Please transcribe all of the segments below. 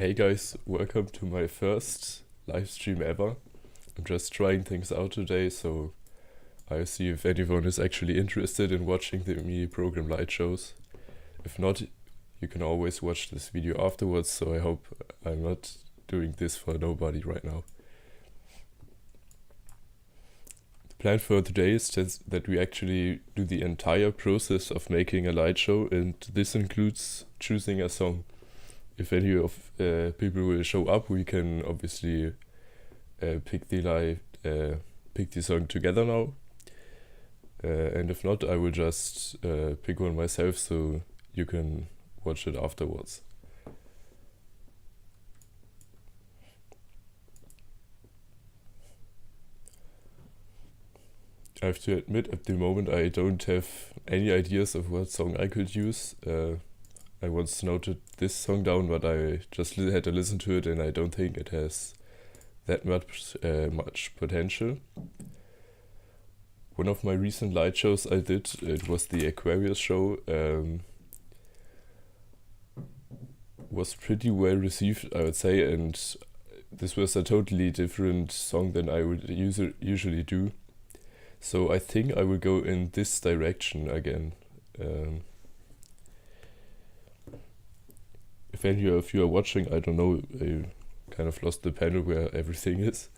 Hey guys, welcome to my first live stream ever. I'm just trying things out today, so I'll see if anyone is actually interested in watching the me program light shows. If not, you can always watch this video afterwards, so I hope I'm not doing this for nobody right now. The plan for today is just that we actually do the entire process of making a light show, and this includes choosing a song. If any of people will show up, we can obviously pick the song together now. And if not, I will just pick one myself, so you can watch it afterwards. I have to admit, at the moment I don't have any ideas of what song I could use. I once noted this song down, but I just had to listen to it, and I don't think it has that much potential. One of my recent light shows I did, it was the Aquarius show, was pretty well received, I would say, and this was a totally different song than I would usually do. So I think I will go in this direction again. If any of you are watching, I don't know, I kind of lost the panel where everything is.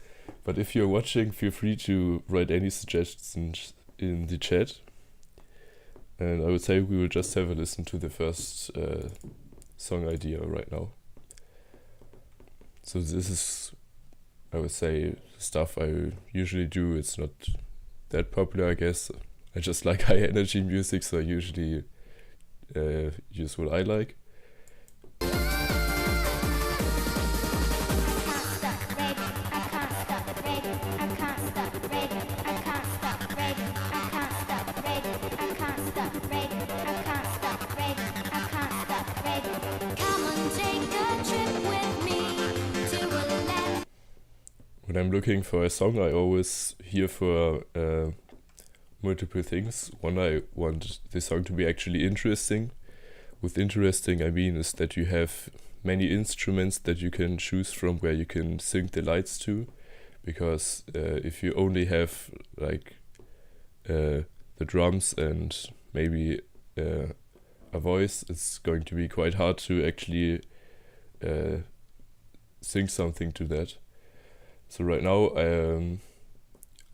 But if you're watching, feel free to write any suggestions in the chat. And I would say we will just have a listen to the first song idea right now. So this is, I would say, stuff I usually do. It's not that popular, I guess. I just like high energy music, so I usually use what I like. When I'm looking for a song, I always hear for multiple things. One, I want the song to be actually interesting. With interesting, I mean is that you have many instruments that you can choose from where you can sync the lights to. Because if you only have like the drums and maybe a voice, it's going to be quite hard to actually sync something to that. So right now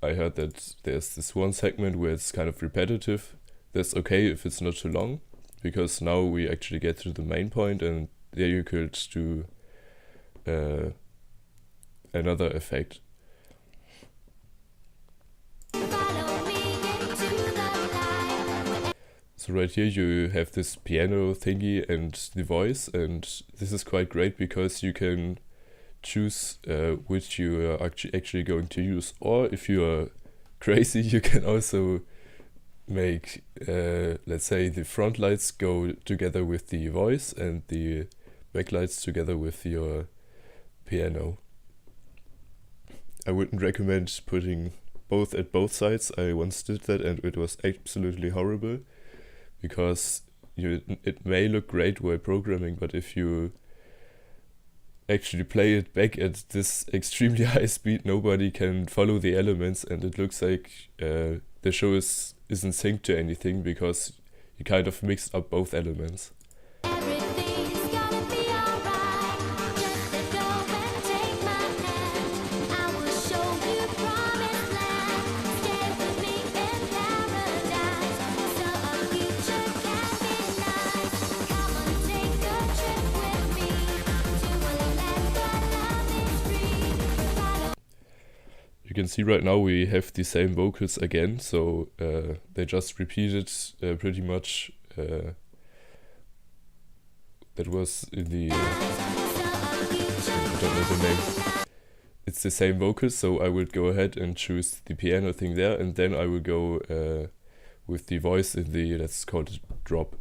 I heard that there's this one segment where it's kind of repetitive. That's okay if it's not too long, because now we actually get to the main point, and there you could do another effect. So right here you have this piano thingy and the voice, and this is quite great because you can choose which you are actually going to use, or if you are crazy, you can also make let's say the front lights go together with the voice and the back lights together with your piano. I wouldn't recommend putting both at both sides. I once did that and it was absolutely horrible, because it may look great while programming, but if you actually play it back at this extremely high speed, nobody can follow the elements, and it looks like the show isn't synced to anything because you kind of mixed up both elements. You can see right now we have the same vocals again, so they just repeated pretty much that was in the I don't know the name. It's the same vocals, so I would go ahead and choose the piano thing there, and then I will go with the voice in the, let's call it drop.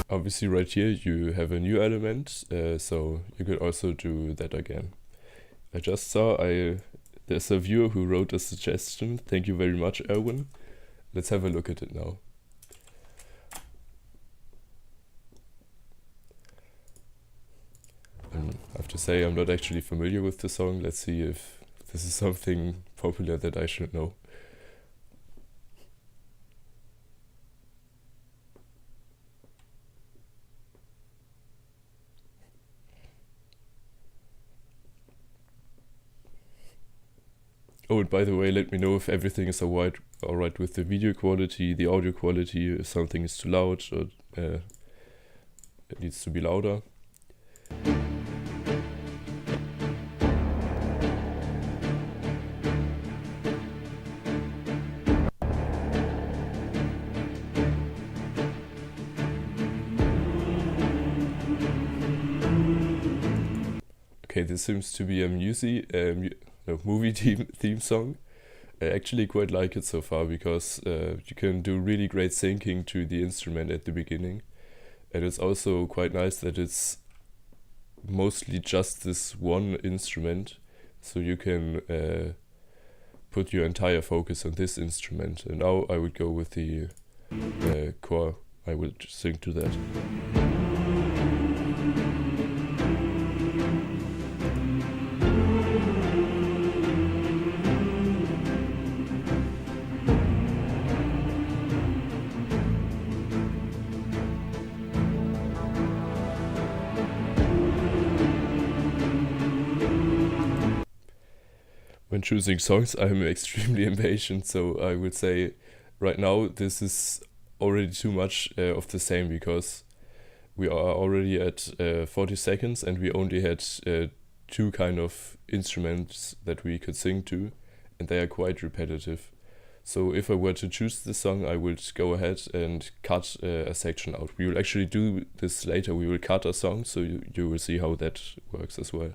Obviously right here you have a new element, so you could also do that again. I just saw I there's a viewer who wrote a suggestion. Thank you very much, Erwin. Let's have a look at it now. And I have to say, I'm not actually familiar with the song. Let's see if this is something popular that I should know. Oh, and by the way, let me know if everything is alright with the video quality, the audio quality, if something is too loud or it needs to be louder. Okay, this seems to be a movie theme song. I actually quite like it so far because you can do really great syncing to the instrument at the beginning. And it's also quite nice that it's mostly just this one instrument, so you can put your entire focus on this instrument. And now I would go with the core. I will sing to that. When choosing songs, I'm extremely impatient, so I would say right now this is already too much of the same, because we are already at 40 seconds and we only had two kind of instruments that we could sing to, and they are quite repetitive. So if I were to choose the song, I would go ahead and cut a section out. We will actually do this later. We will cut a song, so you will see how that works as well.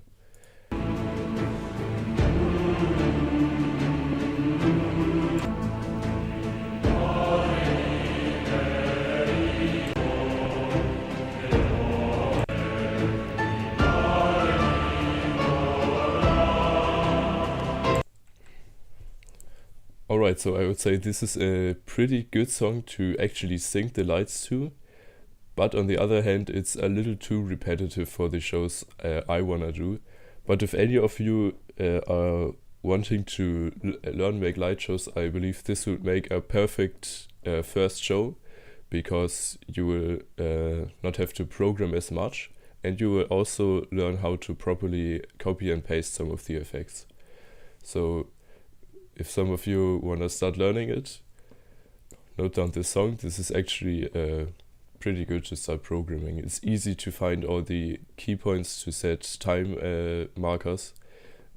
Alright, so I would say this is a pretty good song to actually sing the lights to, but on the other hand, it's a little too repetitive for the shows I wanna do. But if any of you are wanting to learn make light shows, I believe this would make a perfect first show, because you will not have to program as much, and you will also learn how to properly copy and paste some of the effects. So if some of you want to start learning it, note down this song. This is actually pretty good to start programming. It's easy to find all the key points to set time markers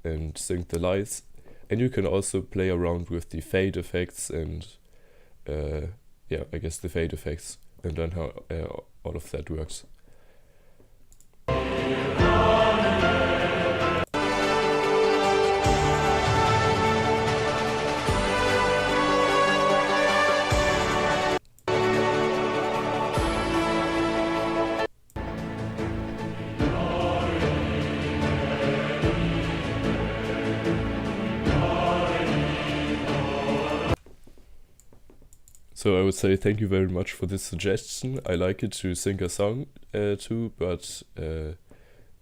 and sync the lights. And you can also play around with the fade effects and I guess the fade effects, and learn how all of that works. So I would say thank you very much for this suggestion. I like it to sing a song too, but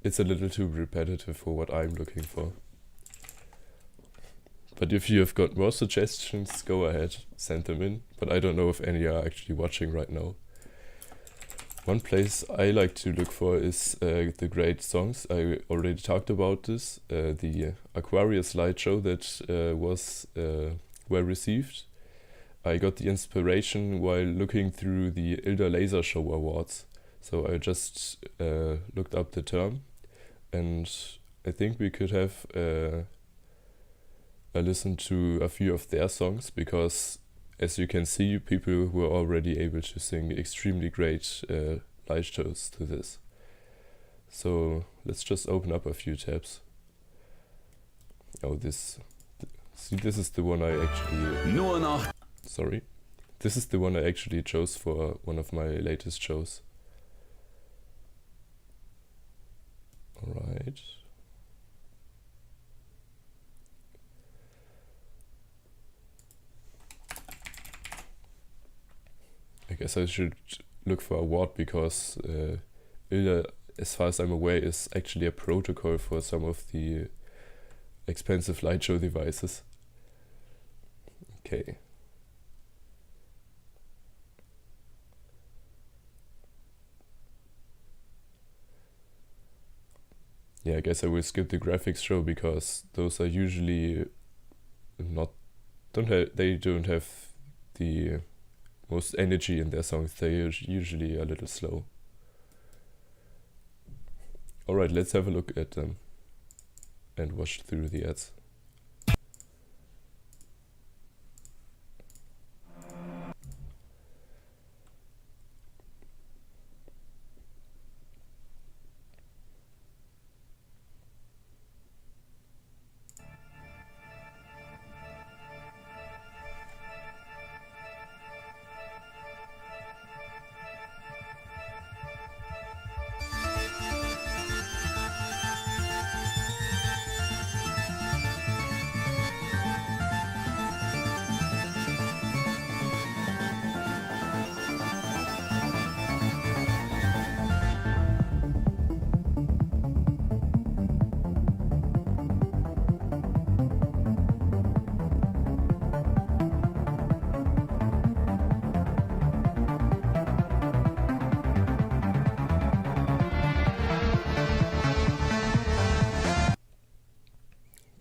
it's a little too repetitive for what I'm looking for. But if you have got more suggestions, go ahead, send them in. But I don't know if any are actually watching right now. One place I like to look for is the great songs. I already talked about this. The Aquarius light show that was well received. I got the inspiration while looking through the Ilda Laser Show Awards. So I just looked up the term, and I think we could have a listen to a few of their songs, because as you can see, people were already able to sing extremely great light shows to this. So let's just open up a few tabs. Oh, this is the one I actually... Sorry. This is the one I actually chose for one of my latest shows. Alright. I guess I should look for a word because ILDA, as far as I'm aware, is actually a protocol for some of the expensive light show devices. Okay. Yeah, I guess I will skip the graphics show because those are usually they don't have the most energy in their songs. They're usually a little slow. Alright, let's have a look at them and watch through the ads.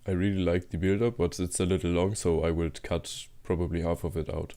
I really like the build-up, but it's a little long, so I will cut probably half of it out.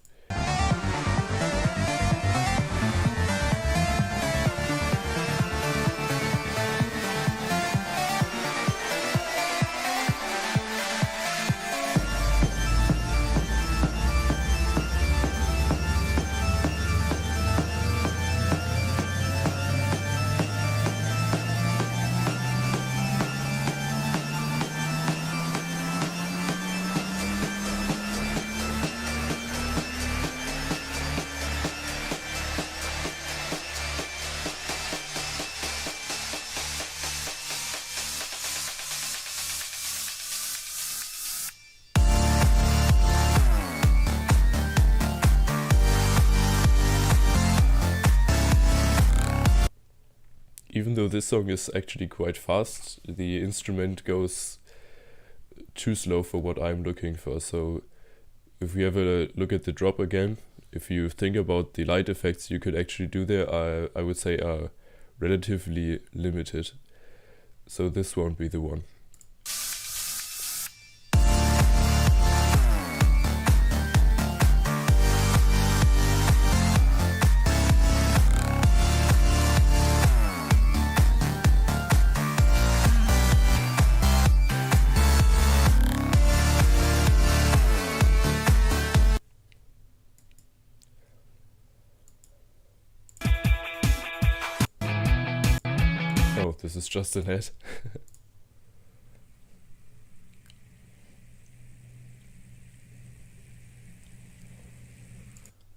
Even though this song is actually quite fast, the instrument goes too slow for what I'm looking for. So if we have a look at the drop again, if you think about the light effects you could actually do there, I would say are relatively limited. So this won't be the one. Oh, this is just an ad.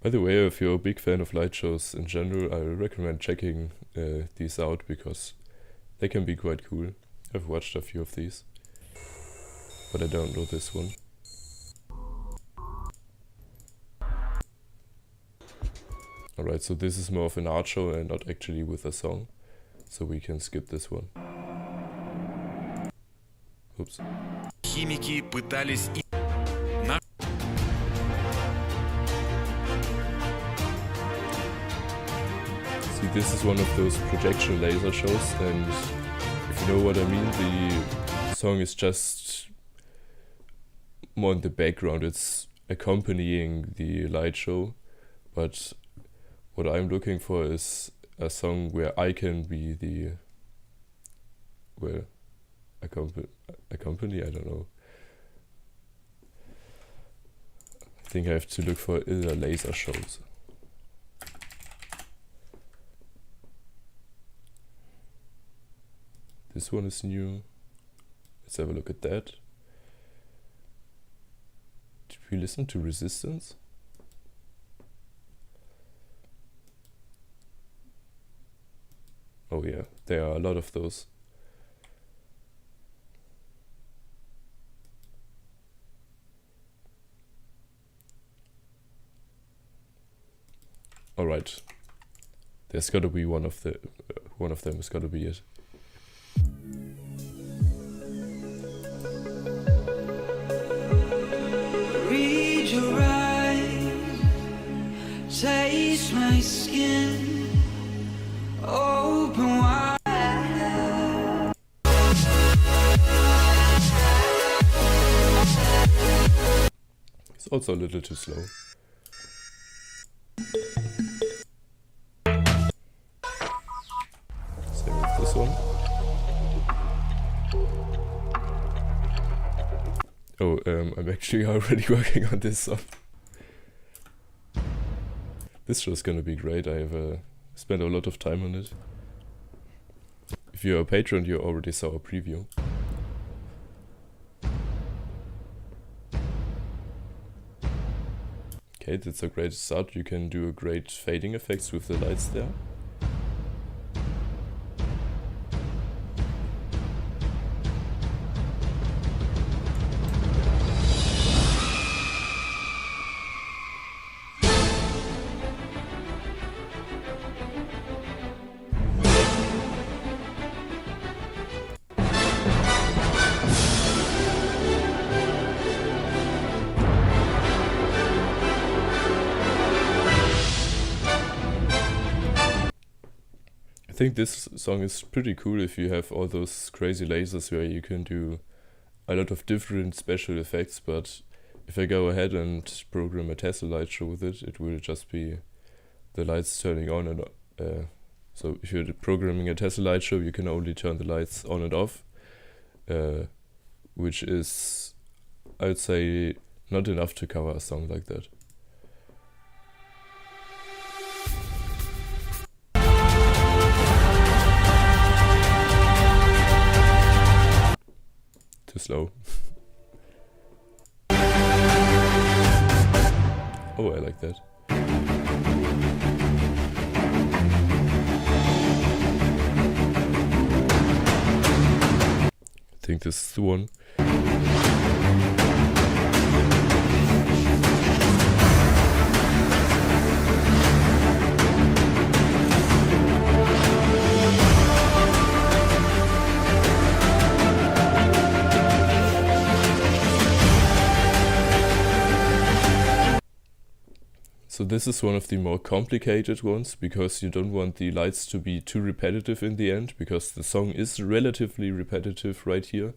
By the way, if you're a big fan of light shows in general, I recommend checking these out because they can be quite cool. I've watched a few of these, but I don't know this one. Alright, so this is more of an art show and not actually with a song, so we can skip this one. Oops. Химики пытались See, this is one of those projection laser shows, and if you know what I mean, the song is just more in the background. It's accompanying the light show, but what I'm looking for is a song where I can be the accompany. I don't know. I think I have to look for other laser shows. This one is new. Let's have a look at that. Did we listen to Resistance? Oh yeah, there are a lot of those. Alright. There's gotta be one of them has gotta be it. Read your eyes, taste my skin, open wide. It's also a little too slow. Same with this one. Oh, I'm actually already working on this song. This show's gonna be great. I have spent a lot of time on it. If you're a patron, you already saw a preview. Okay, that's a great start. You can do a great fading effects with the lights there. I think this song is pretty cool if you have all those crazy lasers where you can do a lot of different special effects, but if I go ahead and program a Tesla light show with it, it will just be the lights turning on and so if you're programming a Tesla light show, you can only turn the lights on and off, which is, I would say, not enough to cover a song like that. Too slow. Oh, I like that. I think this is the one. So this is one of the more complicated ones because you don't want the lights to be too repetitive in the end, because the song is relatively repetitive right here,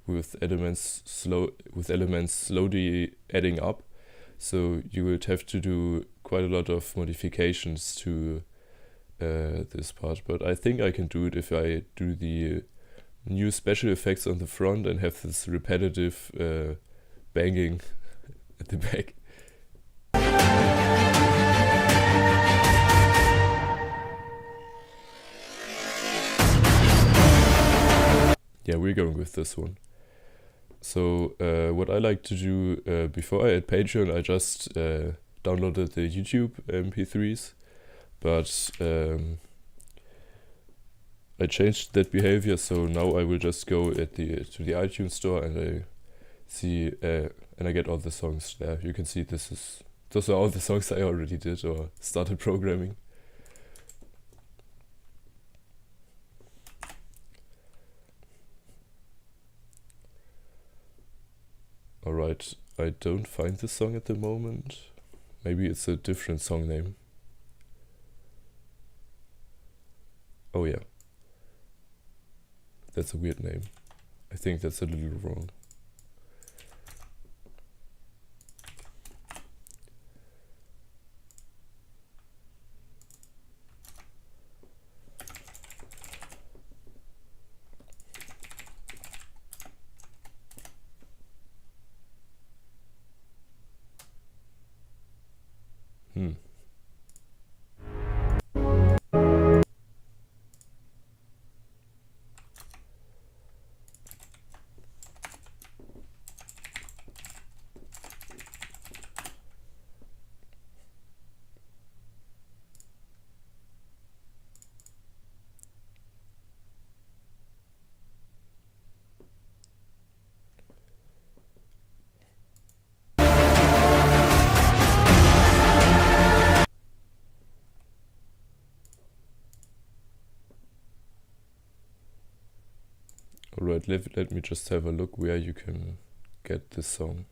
with elements slowly adding up. So you would have to do quite a lot of modifications to this part, but I think I can do it if I do the new special effects on the front and have this repetitive banging at the back. Yeah, we're going with this one. So what I like to do before I had Patreon, I just downloaded the YouTube MP3s, but I changed that behavior. So now I will just go to the iTunes store and I see and I get all the songs there. You can see those are all the songs I already did or started programming. Alright, I don't find this song at the moment. Maybe it's a different song name. Oh yeah. That's a weird name. I think that's a little wrong. Alright, let me just have a look where you can get this song.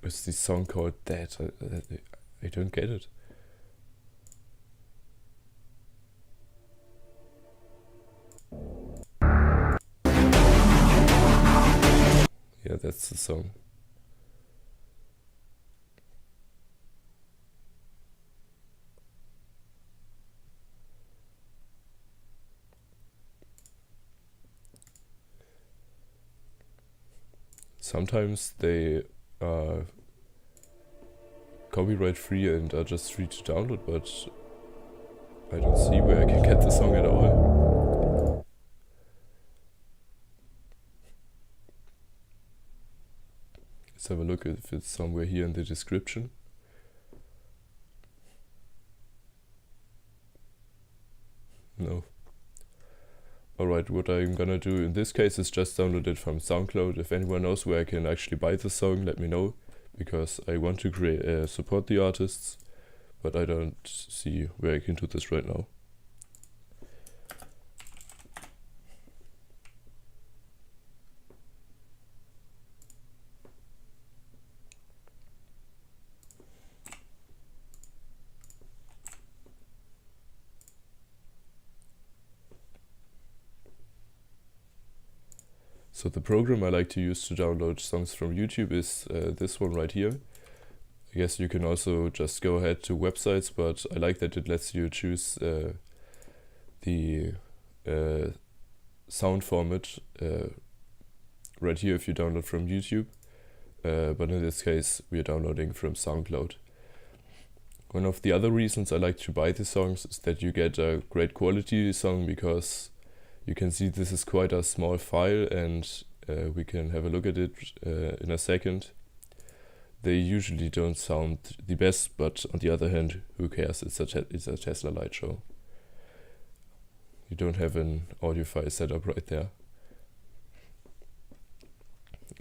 Is the song called that? I don't get it. Yeah, that's the song. Sometimes they are copyright free and are just free to download, but I don't see where I can get the song at all. Let's have a look if it's somewhere here in the description. No. Alright, what I'm gonna do in this case is just download it from SoundCloud. If anyone knows where I can actually buy the song, let me know, because I want to support the artists, but I don't see where I can do this right now. So the program I like to use to download songs from YouTube is this one right here. I guess you can also just go ahead to websites, but I like that it lets you choose the sound format right here if you download from YouTube. But in this case, we are downloading from SoundCloud. One of the other reasons I like to buy the songs is that you get a great quality song, because you can see this is quite a small file, and we can have a look at it in a second. They usually don't sound the best, but on the other hand, who cares? It's a Tesla light show. You don't have an audiophile setup right there.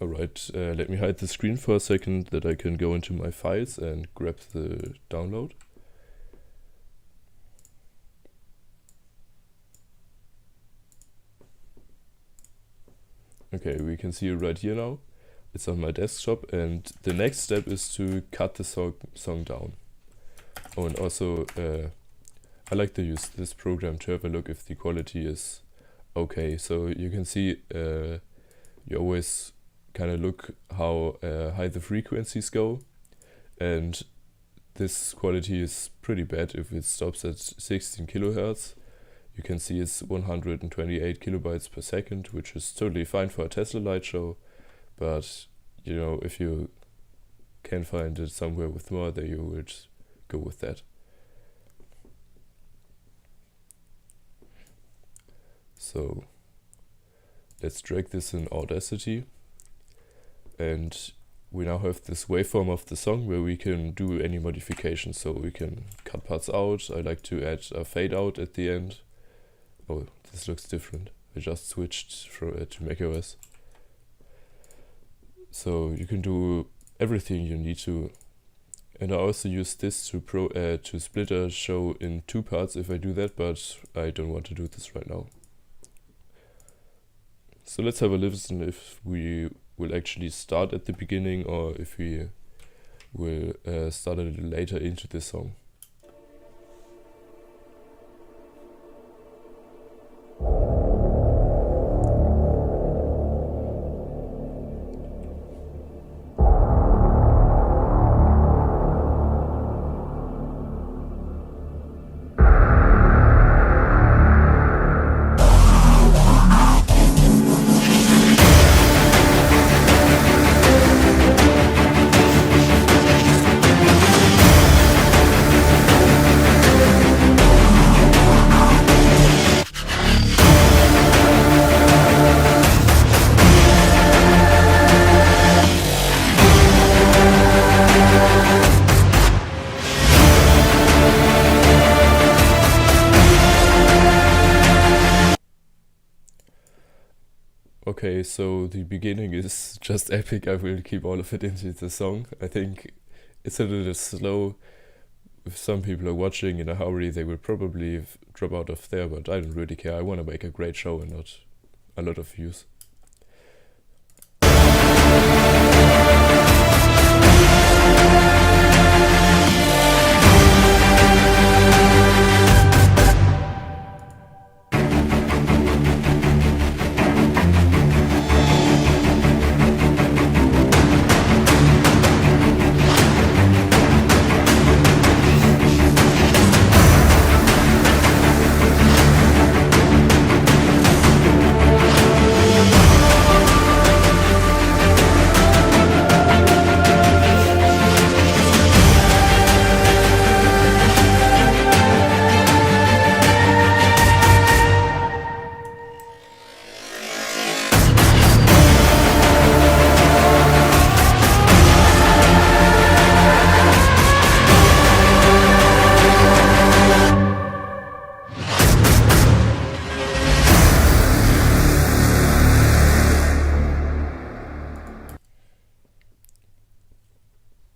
Alright, let me hide the screen for a second that I can go into my files and grab the download. Okay, we can see it right here now. It's on my desktop, and the next step is to cut the song down. Oh, and also I like to use this program to have a look if the quality is okay. So you can see you always kind of look how high the frequencies go, and this quality is pretty bad if it stops at 16 kilohertz. You can see it's 128 kilobytes per second, which is totally fine for a Tesla light show. But, you know, if you can find it somewhere with more, then you would go with that. So let's drag this in Audacity. And we now have this waveform of the song where we can do any modifications. So we can cut parts out. I like to add a fade out at the end. Oh, this looks different. I just switched to macOS. So you can do everything you need to. And I also use this to split a show in 2 parts if I do that, but I don't want to do this right now. So let's have a listen if we will actually start at the beginning, or if we will start a little later into the song. Okay, so the beginning is just epic. I will keep all of it into the song. I think it's a little slow. If some people are watching in a hurry, they will probably drop out of there, but I don't really care. I want to make a great show and not a lot of views.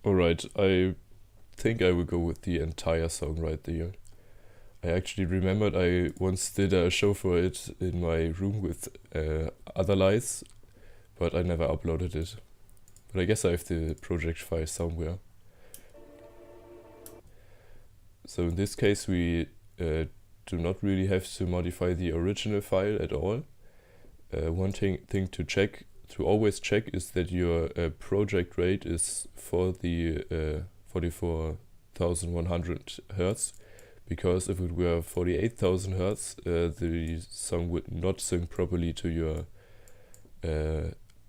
Alright, I think I will go with the entire song right there. I actually remembered I once did a show for it in my room with other lights, but I never uploaded it. But I guess I have the project file somewhere. So in this case we do not really have to modify the original file at all. One thing to always check is that your project rate is for the 44,100 Hertz, because if it were 48,000 Hertz, the song would not sync properly to your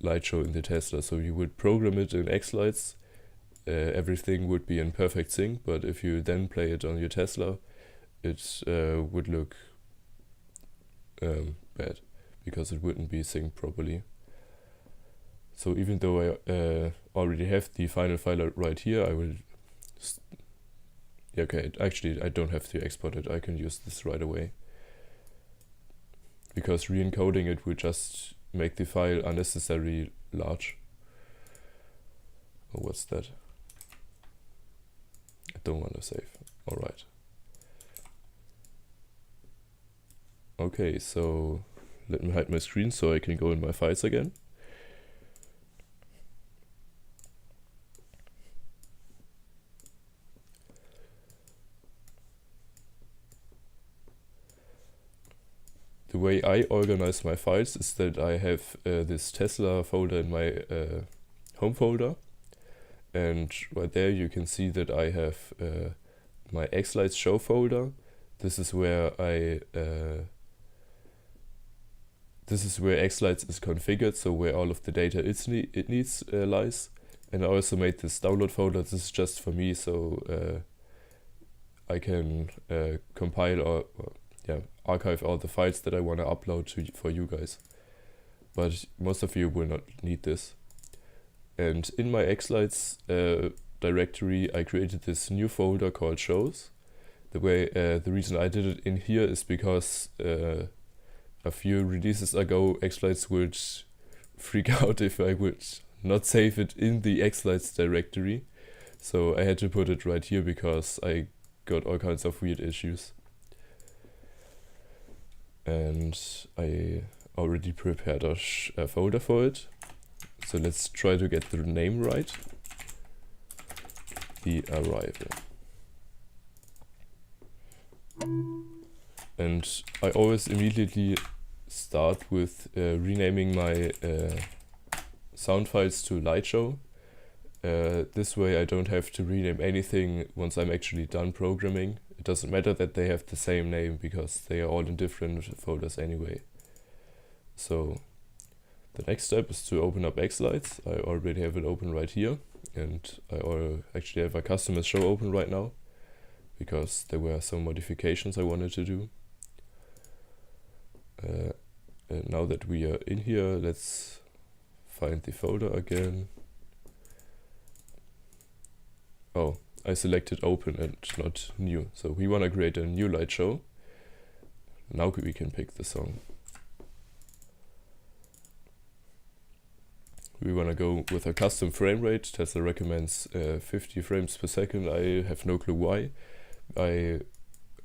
light show in the Tesla. So you would program it in xLights, everything would be in perfect sync, but if you then play it on your Tesla, it would look bad, because it wouldn't be synced properly. So even though I already have the final file right here, I will... okay, actually I don't have to export it, I can use this right away. Because re-encoding it will just make the file unnecessarily large. Oh, what's that? I don't want to save. Alright. Okay, so let me hide my screen so I can go in my files again. The way I organize my files is that I have this Tesla folder in my home folder, and right there you can see that I have my xLights show folder. This is where xLights is configured, so where all of the data it needs lies. And I also made this download folder. This is just for me, so I can compile or archive all the files that I want to upload for you guys. But most of you will not need this. And in my xLights directory, I created this new folder called shows. The reason I did it in here is because a few releases ago, xLights would freak out if I would not save it in the xLights directory. So I had to put it right here because I got all kinds of weird issues. And I already prepared a folder for it. So let's try to get the name right. The Arrival. And I always immediately start with renaming my sound files to light show. This way I don't have to rename anything once I'm actually done programming. It doesn't matter that they have the same name because they are all in different folders anyway. So the next step is to open up xLights. I already have it open right here, and I actually have a customer show open right now because there were some modifications I wanted to do. And now that we are in here, let's find the folder again. Oh, I selected open and not new. So we want to create a new light show. Now we can pick the song. we want to go with a custom frame rate. Tesla recommends 50 frames per second. I have no clue why. I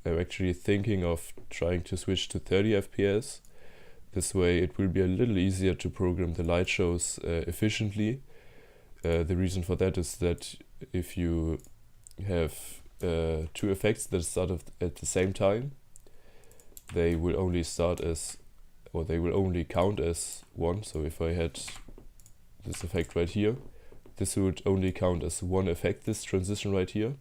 am actually thinking of trying to switch to 30 FPS. This way it will be a little easier to program the light shows efficiently. The reason for that is that if you have two effects that start at the same time, they will only start as, or they will only count as one. So if I had this effect right here, this would only count as one effect, this transition right here.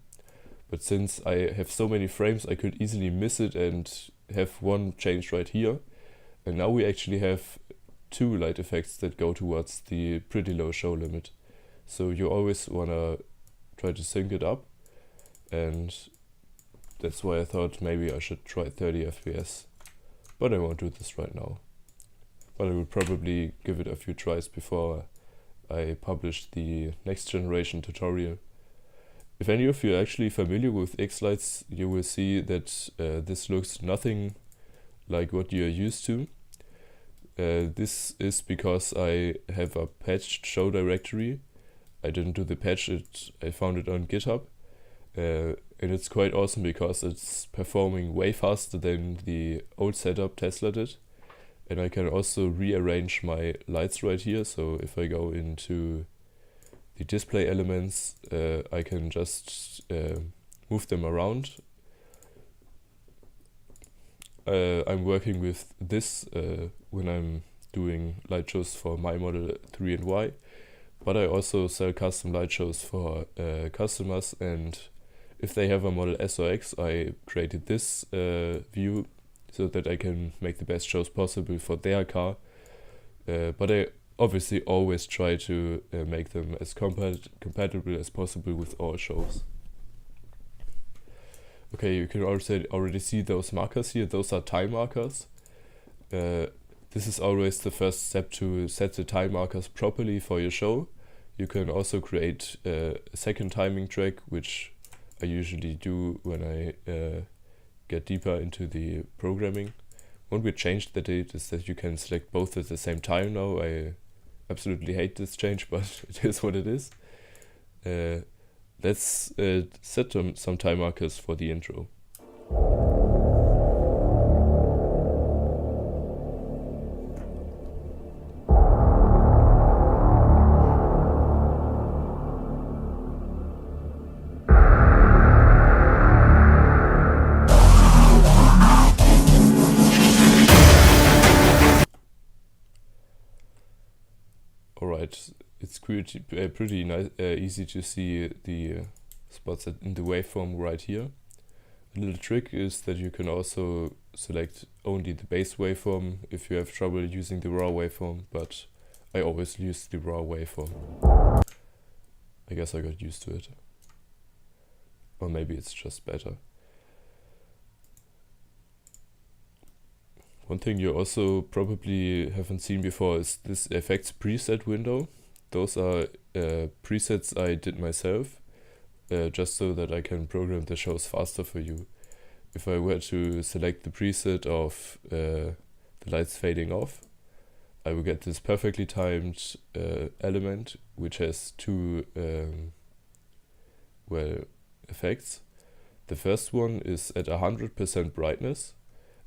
But since I have so many frames, I could easily miss it and have one change right here. And now we actually have two light effects that go towards the pretty low show limit. So you always wanna try to sync it up, and that's why I thought maybe I should try 30 FPS. But I won't do this right now. But I will probably give it a few tries before I publish the next generation tutorial. If any of you are actually familiar with xLights, you will see that this looks nothing like what you are used to. This is because I have a patched show directory. I didn't do the patch, I found it on GitHub. And it's quite awesome because it's performing way faster than the old setup Tesla did. And I can also rearrange my lights right here. So if I go into the display elements, I can just move them around. I'm working with this when I'm doing light shows for my Model 3 and Y, but I also sell custom light shows for customers, and if they have a Model S or X, I created this view so that I can make the best shows possible for their car, but I obviously always try to make them as compatible as possible with all shows. Okay, you can also already see those markers here. Those are time markers. This is always the first step to set the time markers properly for your show. You can also create a second timing track, which I usually do when I get deeper into the programming. One we changed that is that you can select both at the same time now. I absolutely hate this change, but it is what it is. Let's set some time markers for the intro. Alright, it's pretty nice, easy to see the spots in the waveform right here. A little trick is that you can also select only the base waveform if you have trouble using the raw waveform, but I always use the raw waveform. I guess I got used to it. Or maybe it's just better. One thing you also probably haven't seen before is this effects preset window. Those are presets I did myself, just so that I can program the shows faster for you. If I were to select the preset of the lights fading off, I will get this perfectly timed element, which has two effects. The first one is at 100% brightness,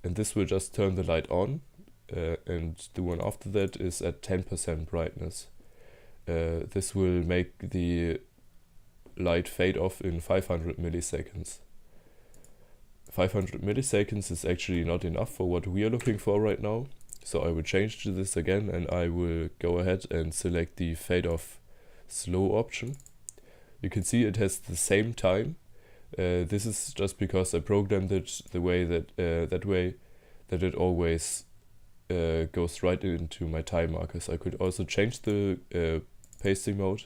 and this will just turn the light on, and the one after that is at 10% brightness. This will make the light fade off in 500 milliseconds. 500 milliseconds is actually not enough for what we are looking for right now, so I will change to this again, and I will go ahead and select the fade off slow option. You can see it has the same time. This is just because I programmed it the way that that it always goes right into my time markers. I could also change the pasting mode,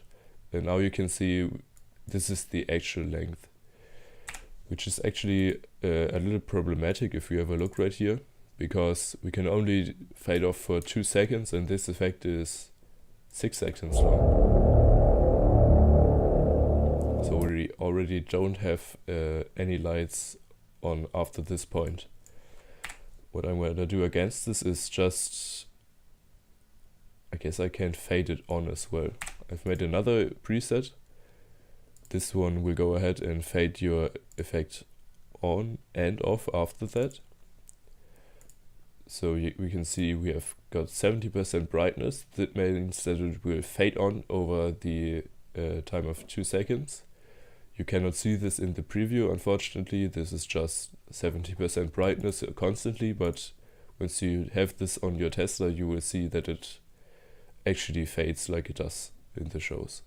and now you can see this is the actual length, which is actually a little problematic if you have a look right here, because we can only fade off for 2 seconds, and this effect is 6 seconds long. So we already don't have any lights on after this point. What I'm going to do against this is just, guess I can fade it on as well. I've made another preset. This one will go ahead and fade your effect on and off after that. So we can see we have got 70% brightness. That means that it will fade on over the time of 2 seconds. You cannot see this in the preview, unfortunately. This is just 70% brightness constantly, but once you have this on your tester, you will see that it actually fades like it does in the shows.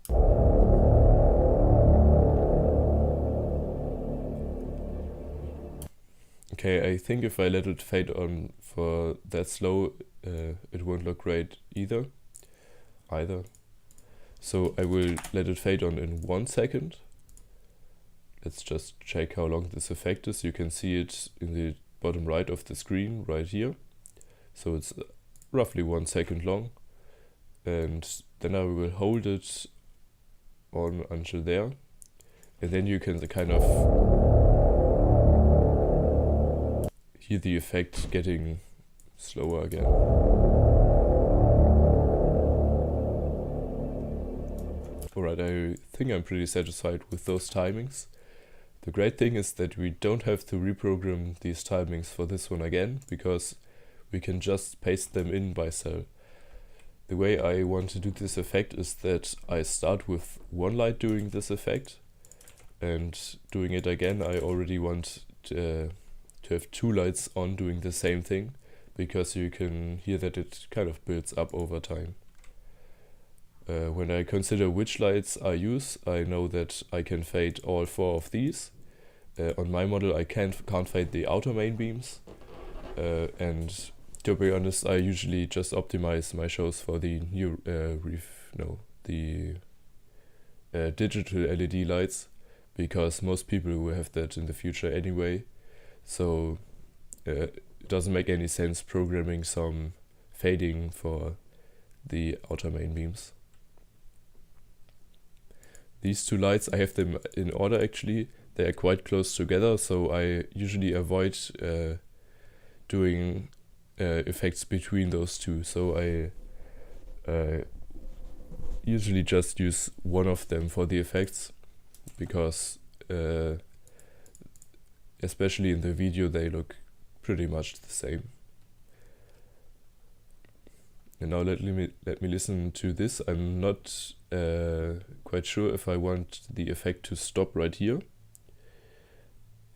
Okay, I think if I let it fade on for that slow, it won't look great either. So I will let it fade on in 1 second. Let's just check how long this effect is. You can see it in the bottom right of the screen right here. So it's roughly 1 second long. And then I will hold it on until there. And then you can kind of hear the effect getting slower again. Alright, I think I'm pretty satisfied with those timings. The great thing is that we don't have to reprogram these timings for this one again, because we can just paste them in by cell. The way I want to do this effect is that I start with one light doing this effect, and doing it again I already want to have 2 lights on doing the same thing, because you can hear that it kind of builds up over time. When I consider which lights I use, I know that I can fade all 4 of these. On my model I can't fade the outer main beams, and to be honest, I usually just optimize my shows for the new digital LED lights, because most people will have that in the future anyway. So it doesn't make any sense programming some fading for the outer main beams. These 2 lights, I have them in order actually. They are quite close together, so I usually avoid doing effects between those 2. So I usually just use one of them for the effects, because especially in the video they look pretty much the same. And now let me listen to this. I'm not quite sure if I want the effect to stop right here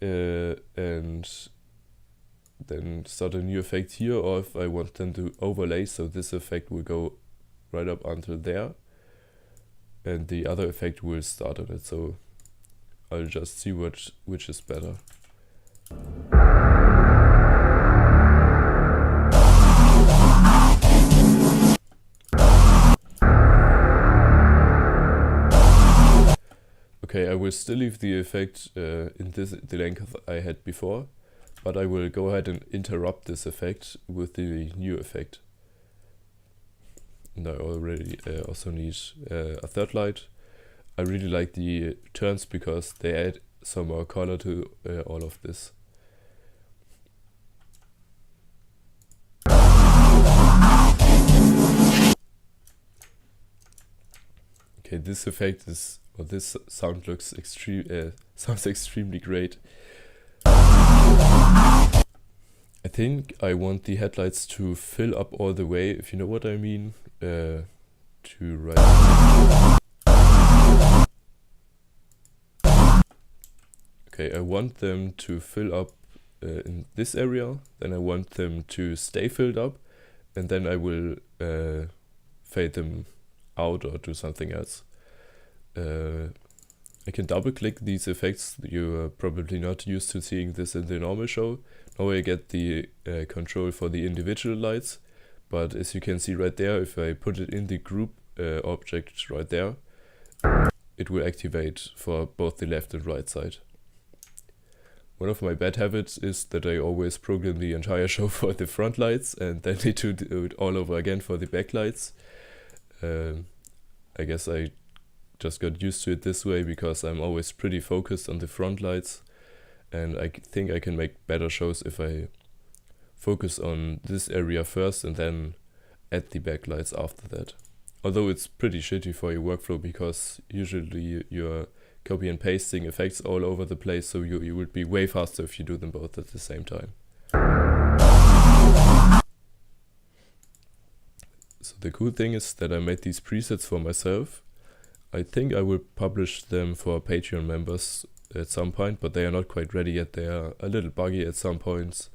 and then start a new effect here, or if I want them to overlay, so this effect will go right up until there and the other effect will start on it. So I'll just see which is better. Okay, I will still leave the effect in the length I had before, but I will go ahead and interrupt this effect with the new effect. And I already also need a third light. I really like the turns because they add some more color to all of this. Okay, this effect is, or this sound looks sounds extremely great. I think I want the headlights to fill up all the way, if you know what I mean, to right. Okay, I want them to fill up in this area, then I want them to stay filled up, and then I will fade them out or do something else. I can double click these effects. You're probably not used to seeing this in the normal show. Now I get the control for the individual lights, but as you can see right there, if I put it in the group object right there, it will activate for both the left and right side. One of my bad habits is that I always program the entire show for the front lights and then need to do it all over again for the back lights. I guess I just got used to it this way because I'm always pretty focused on the front lights, and I think I can make better shows if I focus on this area first and then add the backlights after that. Although it's pretty shitty for your workflow, because usually you're copy and pasting effects all over the place, so you would be way faster if you do them both at the same time. So the cool thing is that I made these presets for myself. I think I will publish them for Patreon members at some point, but they are not quite ready yet. They are a little buggy at some points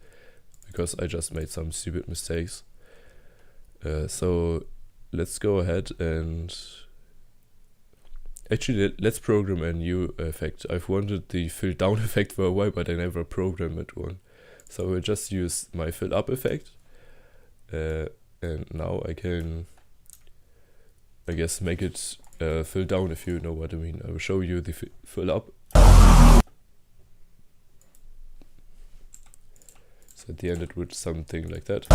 because I just made some stupid mistakes. So let's go ahead and actually let's program a new effect. I've wanted the fill down effect for a while, but I never programmed one. So I will just use my fill up effect. And now I can, I guess, make it fill down, if you know what I mean. I will show you the fill up. So at the end it would something like that.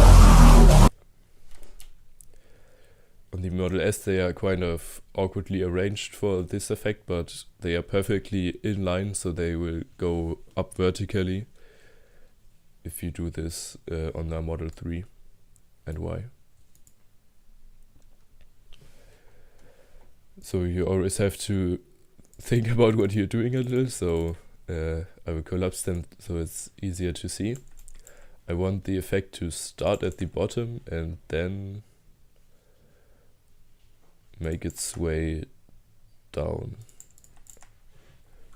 On the Model S they are kind of awkwardly arranged for this effect, but they are perfectly in line, so they will go up vertically if you do this on the Model 3 and Y. So you always have to think about what you're doing a little, so I will collapse them so it's easier to see. I want the effect to start at the bottom and then make its way down,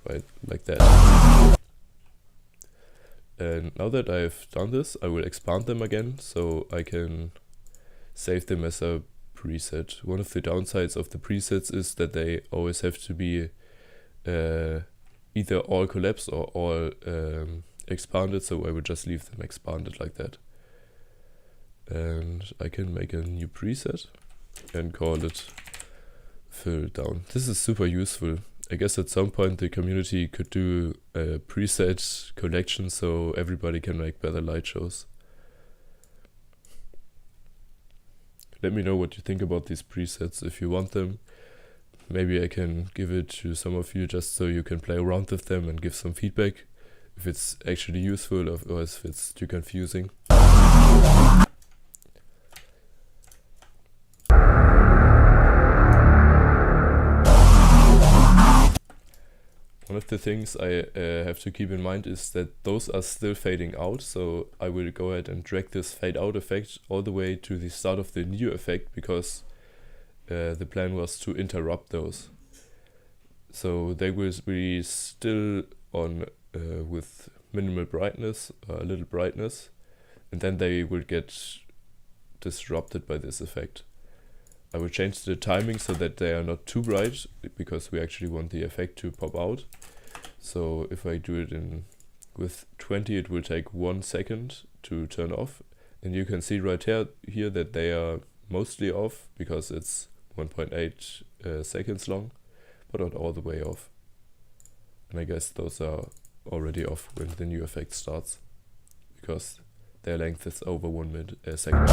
right, like that. And now that I've done this, I will expand them again so I can save them as a preset. One of the downsides of the presets is that they always have to be either all collapsed or all expanded, so I would just leave them expanded like that. And I can make a new preset and call it fill down. This is super useful. I guess at some point the community could do a preset collection so everybody can make better light shows. Let me know what you think about these presets if you want them. Maybe I can give it to some of you just so you can play around with them and give some feedback if it's actually useful or if it's too confusing. One of the things I have to keep in mind is that those are still fading out, so I will go ahead and drag this fade out effect all the way to the start of the new effect, because the plan was to interrupt those. So they will be still on with minimal brightness, a little brightness, and then they will get disrupted by this effect. I will change the timing so that they are not too bright, because we actually want the effect to pop out. So if I do it with 20, it will take 1 second to turn off. And you can see right here that they are mostly off, because it's 1.8 seconds long, but not all the way off. And I guess those are already off when the new effect starts, because their length is over 1 second.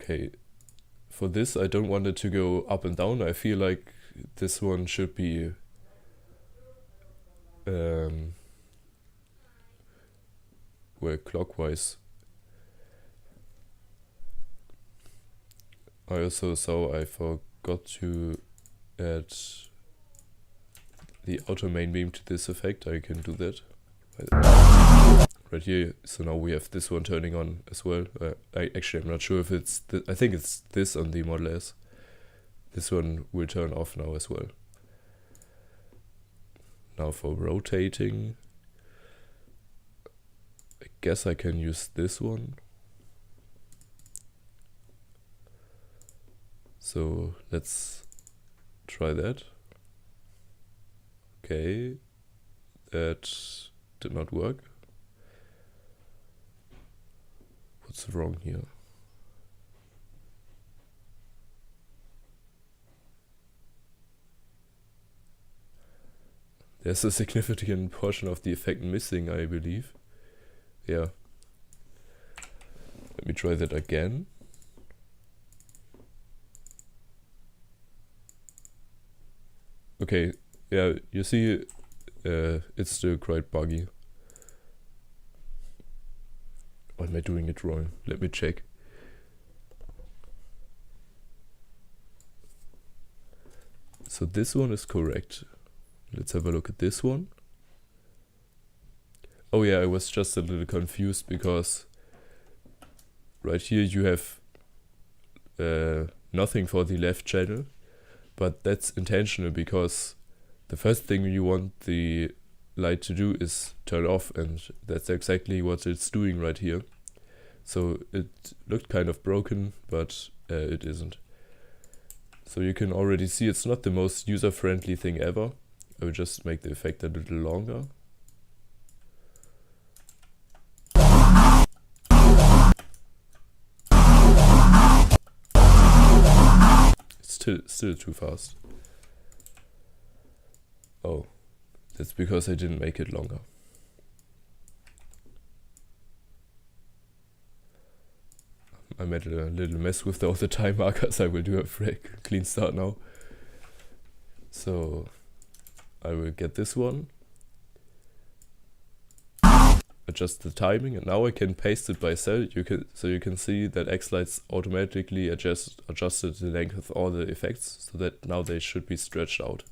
Okay, for this I don't want it to go up and down. I feel like this one should be well, clockwise. I also saw I forgot to add the auto main beam to this effect. I can do that right here. So now we have this one turning on as well. I'm not sure if it's I think it's this on the Model S. This one will turn off now as well. Now for rotating, I guess I can use this one. So let's try that. Okay, that did not work. What's wrong here? There's a significant portion of the effect missing, I believe. Yeah. Let me try that again. Okay, yeah, you see it's still quite buggy. Or am I doing it wrong? Let me check. So this one is correct. Let's have a look at this one. Oh yeah, I was just a little confused because right here you have nothing for the left channel, but that's intentional because the first thing you want the light to do is turn off, and that's exactly what it's doing right here. So it looked kind of broken, but it isn't. So you can already see it's not the most user-friendly thing ever. I will just make the effect a little longer. It's still too fast. Oh, that's because I didn't make it longer. I made a little mess with all the time markers. I will do a clean start now. So I will get this one, adjust the timing, and now I can paste it by cell. So you can see that xLights automatically adjusted the length of all the effects, so that now they should be stretched out.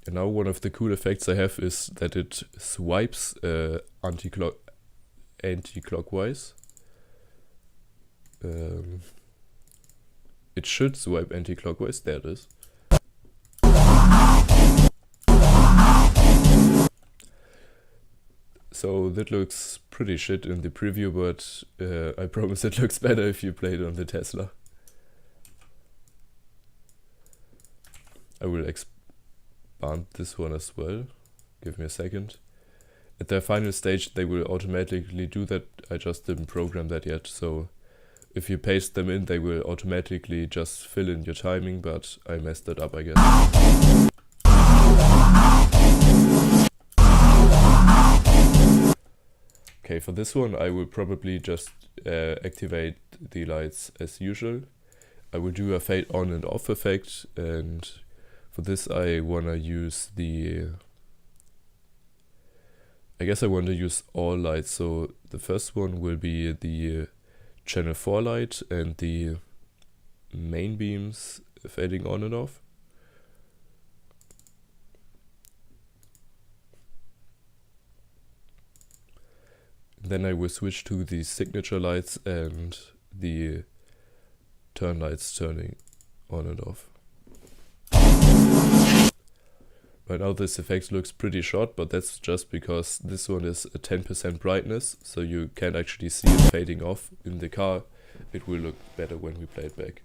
And now one of the cool effects I have is that it swipes anti-clockwise. It should swipe anti-clockwise. There it is. So that looks pretty shit in the preview, but I promise it looks better if you play it on the Tesla. I will expand this one as well. Give me a second. At their final stage they will automatically do that. I just didn't program that yet, so if you paste them in they will automatically just fill in your timing, but I messed that up, I guess. Okay, for this one I will probably just activate the lights as usual. I will do a fade on and off effect, and for this I wanna use I guess I want to use all lights. So the first one will be the channel 4 light and the main beams fading on and off. Then I will switch to the signature lights and the turn lights turning on and off. Right now this effect looks pretty short, but that's just because this one is a 10% brightness, so you can't actually see it fading off. In the car it will look better when we play it back.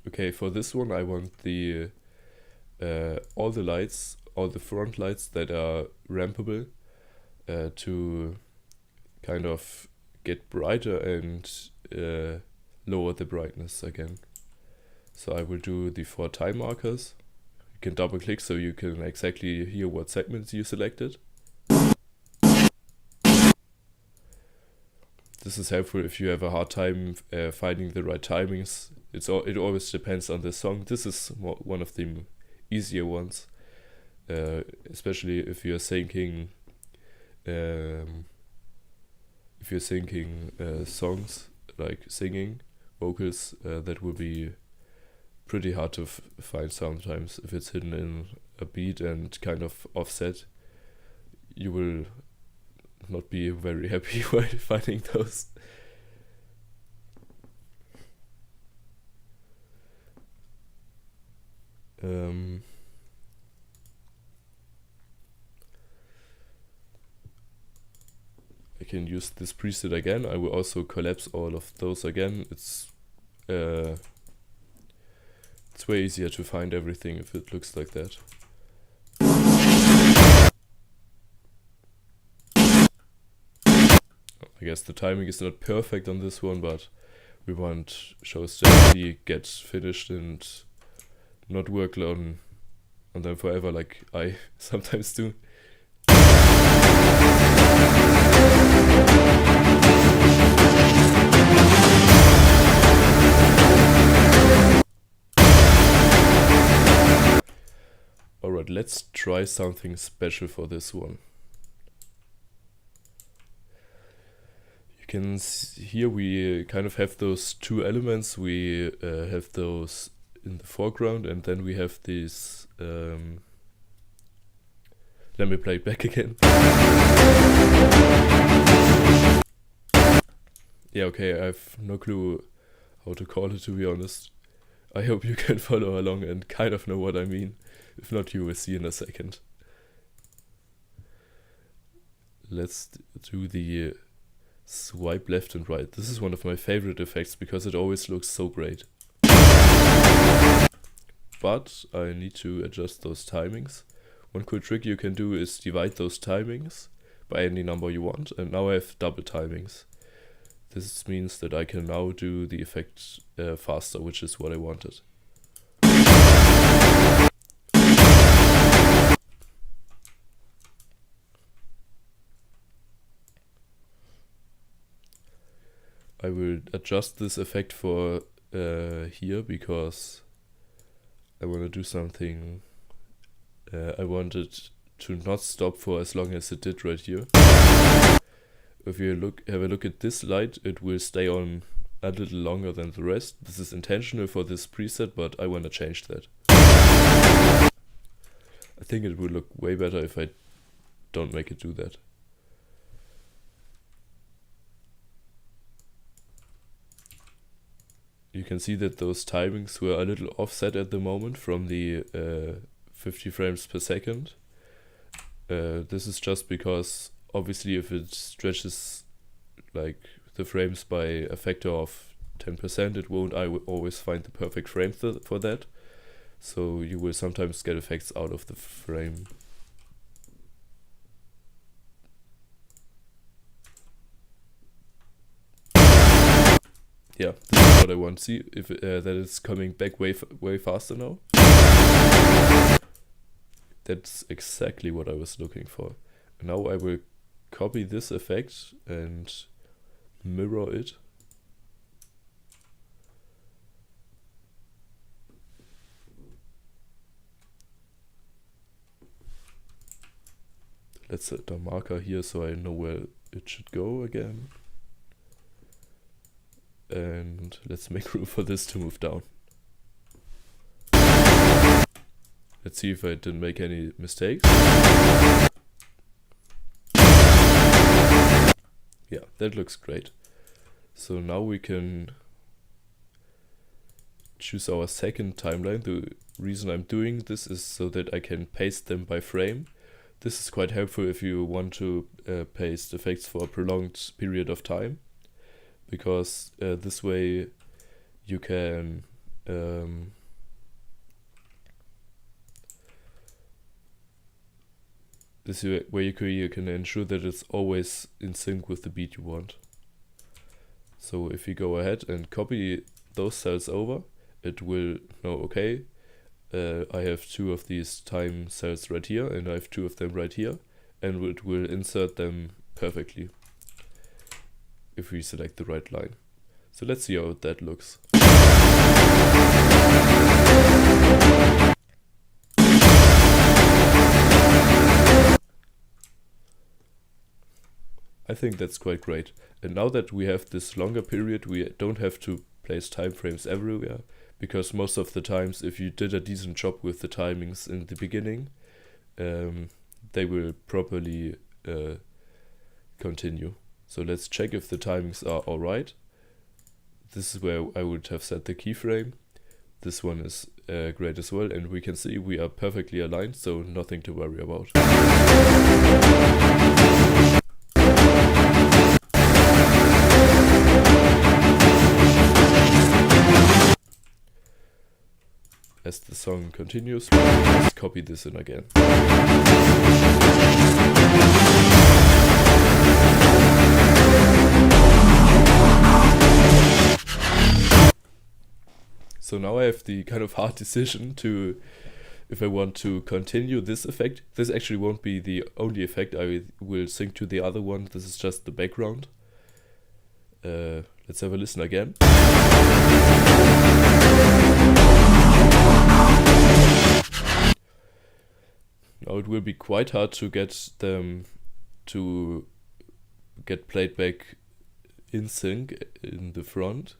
Okay, for this one I want the all the lights, all the front lights that are rampable to kind of get brighter and lower the brightness again. So I will do the 4 time markers. You can double click so you can exactly hear what segments you selected. This is helpful if you have a hard time finding the right timings. It always depends on the song. This is one of the easier ones, especially if you're syncing songs, like singing vocals. That will be pretty hard to find sometimes. If it's hidden in a beat and kind of offset, you will not be very happy while finding those. I can use this preset again. I will also collapse all of those again. It's way easier to find everything if it looks like that. I guess the timing is not perfect on this one, but we want shows to actually get finished and not work on on them forever like I sometimes do. Alright, let's try something special for this one. You can see here we kind of have those two elements. We have those in the foreground, and then we have these. Let me play it back again. Yeah, okay, I have no clue how to call it, to be honest. I hope you can follow along and kind of know what I mean. If not, you will see in a second. Let's do the swipe left and right. This is one of my favorite effects because it always looks so great. But I need to adjust those timings. One cool trick you can do is divide those timings by any number you want, and now I have double timings. This means that I can now do the effect faster, which is what I wanted. I will adjust this effect for here because I want to do something. I want it to not stop for as long as it did right here. If you have a look at this light, it will stay on a little longer than the rest. This is intentional for this preset, but I want to change that. I think it will look way better if I don't make it do that. You can see that those timings were a little offset at the moment from the 50 frames per second. This is just because obviously if it stretches like the frames by a factor of 10%, it won't always find the perfect frame for that. So you will sometimes get effects out of the frame. Yeah, this is what I want. See if that it's coming back way faster now. That's exactly what I was looking for. Now I will copy this effect and mirror it. Let's set a marker here so I know where it should go again. And let's make room for this to move down. Let's see if I didn't make any mistakes. Yeah, that looks great. So now we can choose our second timeline. The reason I'm doing this is so that I can paste them by frame. This is quite helpful if you want to paste effects for a prolonged period of time, because this way you can you can ensure that it's always in sync with the beat you want. So if you go ahead and copy those cells over, it will know, okay, I have two of these time cells right here and I have two of them right here, and it will insert them perfectly if we select the right line. So let's see how that looks. I think that's quite great. And now that we have this longer period, we don't have to place time frames everywhere, because most of the times if you did a decent job with the timings in the beginning, they will properly continue. So let's check if the timings are alright. This is where I would have set the keyframe. This one is great as well, and we can see we are perfectly aligned, so nothing to worry about. As the song continues, let's copy this in again. So now I have the kind of hard decision to if I want to continue this effect, this actually won't be the only effect. I will sync to the other one. This is just the background. Let's have a listen again. Now it will be quite hard to get them to get played back in sync in the front.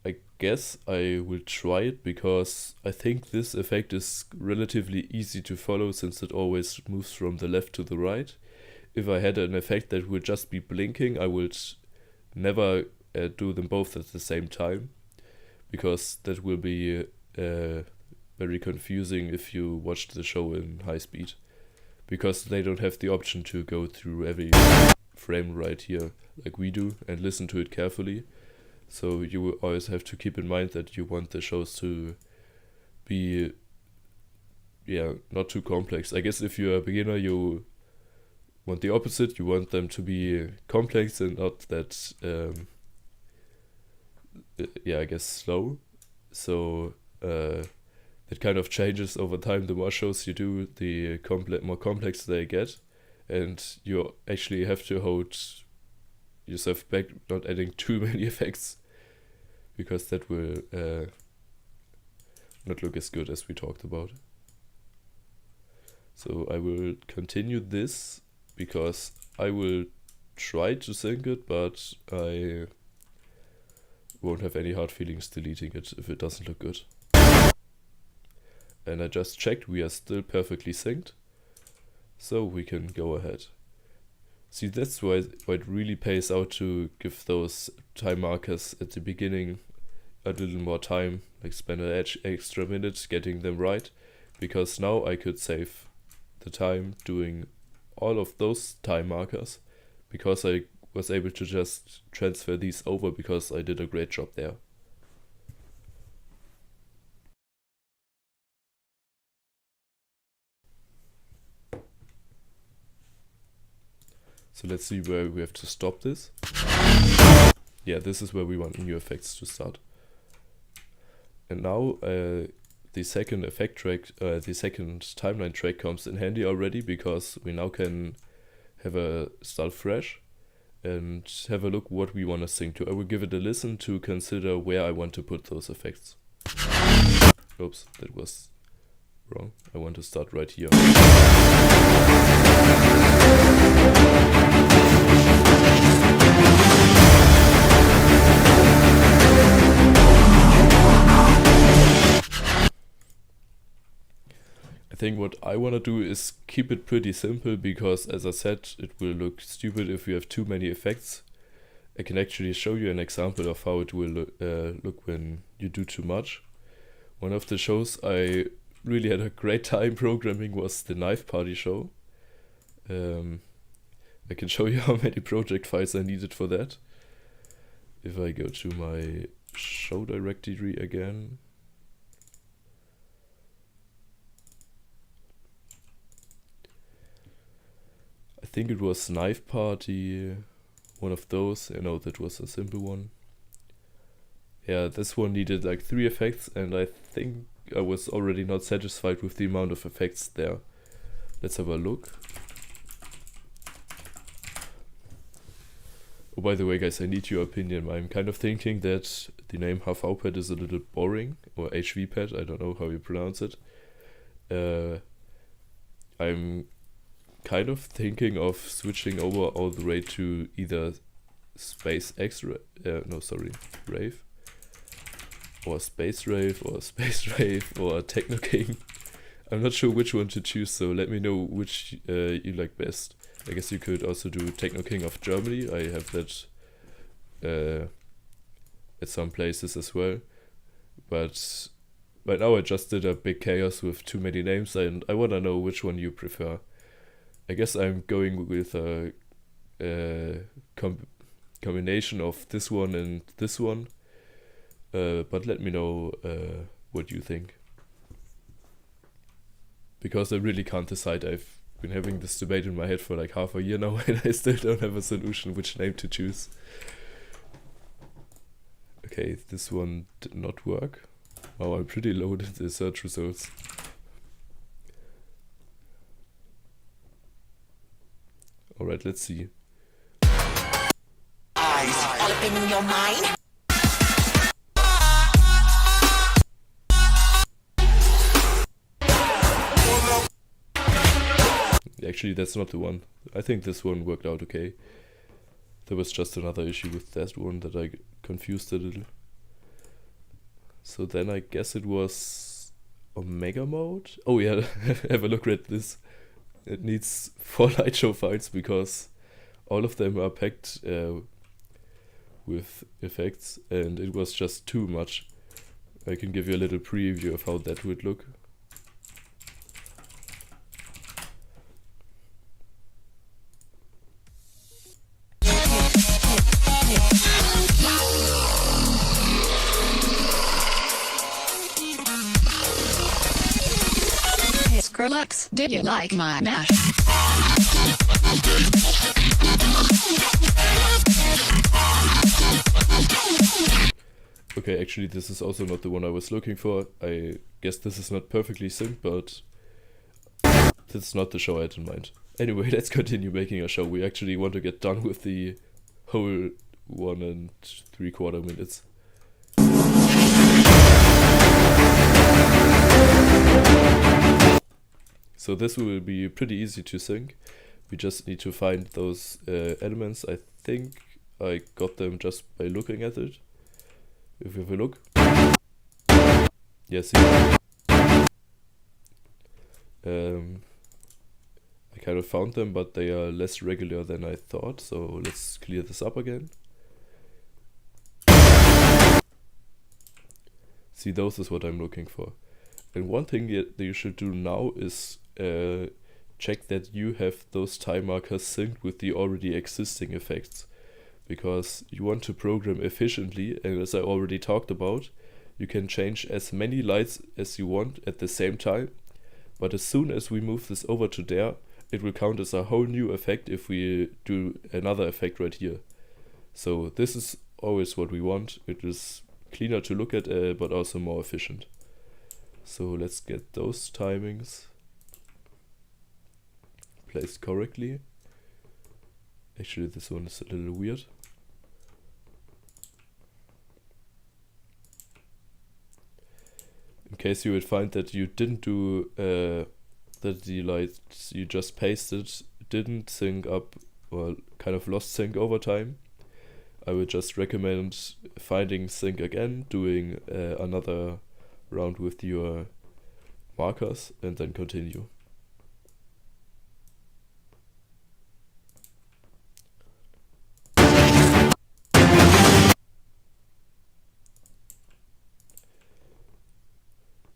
I guess I will try it because I think this effect is relatively easy to follow since it always moves from the left to the right. If I had an effect that would just be blinking, I would never do them both at the same time, because that will be very confusing if you watch the show in high speed, because they don't have the option to go through every frame right here like we do and listen to it carefully. So you will always have to keep in mind that you want the shows to be not too complex. I guess if you're a beginner, you want the opposite. You want them to be complex and not that I guess slow. So it kind of changes over time. The more shows you do, the more complex they get, and you actually have to hold yourself back, not adding too many effects, because that will not look as good as we talked about. So I will continue this because I will try to sync it, but I won't have any hard feelings deleting it if it doesn't look good. And I just checked, we are still perfectly synced, so we can go ahead. See, that's why it really pays out to give those time markers at the beginning a little more time, like spend an extra minute getting them right, because now I could save the time doing all of those time markers, because I was able to just transfer these over because I did a great job there. So let's see where we have to stop this. Yeah, this is where we want new effects to start. And now the second effect track, the second timeline track comes in handy already, because we now can have a start fresh and have a look what we want to sync to. I will give it a listen to consider where I want to put those effects. Oops, that was wrong. I want to start right here. I think what I want to do is keep it pretty simple, because as I said, it will look stupid if you have too many effects. I can actually show you an example of how it will look when you do too much. One of the shows I really had a great time programming was the Knife Party show. I can show you how many project files I needed for that. If I go to my show directory again. I think it was Knife Party, one of those. I know that was a simple one. Yeah, this one needed like 3 effects, and I think I was already not satisfied with the amount of effects there. Let's have a look. Oh, by the way, guys, I need your opinion. I'm kind of thinking that the name HVPad is a little boring, or HVPad, I don't know how you pronounce it. I'm kind of thinking of switching over all the way to either Space Rave, or Space Rave, or Space Rave, or Techno King. I'm not sure which one to choose, so let me know which you like best. I guess you could also do Techno King of Germany. I have that at some places as well. But right now I just did a big chaos with too many names, and I want to know which one you prefer. I guess I'm going with a combination of this one and this one. But let me know what you think. Because I really can't decide. I've been having this debate in my head for like half a year now, and I still don't have a solution which name to choose. Okay, this one did not work. Wow, I'm pretty low in the search results. Alright, let's see. Eyes all up in your mind. Actually, that's not the one. I think this one worked out okay. There was just another issue with that one that I confused a little. So then I guess it was Omega mode. Oh yeah, have a look at this. It needs 4 light show files because all of them are packed with effects, and it was just too much. I can give you a little preview of how that would look. Skrillex, did you like my mash? Okay, actually this is also not the one I was looking for. I guess this is not perfectly synced, but that's not the show I had in mind. Anyway, let's continue making a show. We actually want to get done with the whole 1 3/4 minutes. So this will be pretty easy to sync. We just need to find those elements. I think I got them just by looking at it. If you have a look. Yes. I kind of found them, but they are less regular than I thought. So let's clear this up again. See, those is what I'm looking for. And one thing that you should do now is check that you have those time markers synced with the already existing effects, because you want to program efficiently, and as I already talked about, you can change as many lights as you want at the same time, but as soon as we move this over to there, it will count as a whole new effect if we do another effect right here. So this is always what we want. It is cleaner to look at, but also more efficient. So let's get those timings placed correctly. Actually, this one is a little weird. In case you would find that you didn't do that the lights you just pasted didn't sync up or kind of lost sync over time, I would just recommend finding sync again, doing another round with your markers, and then continue.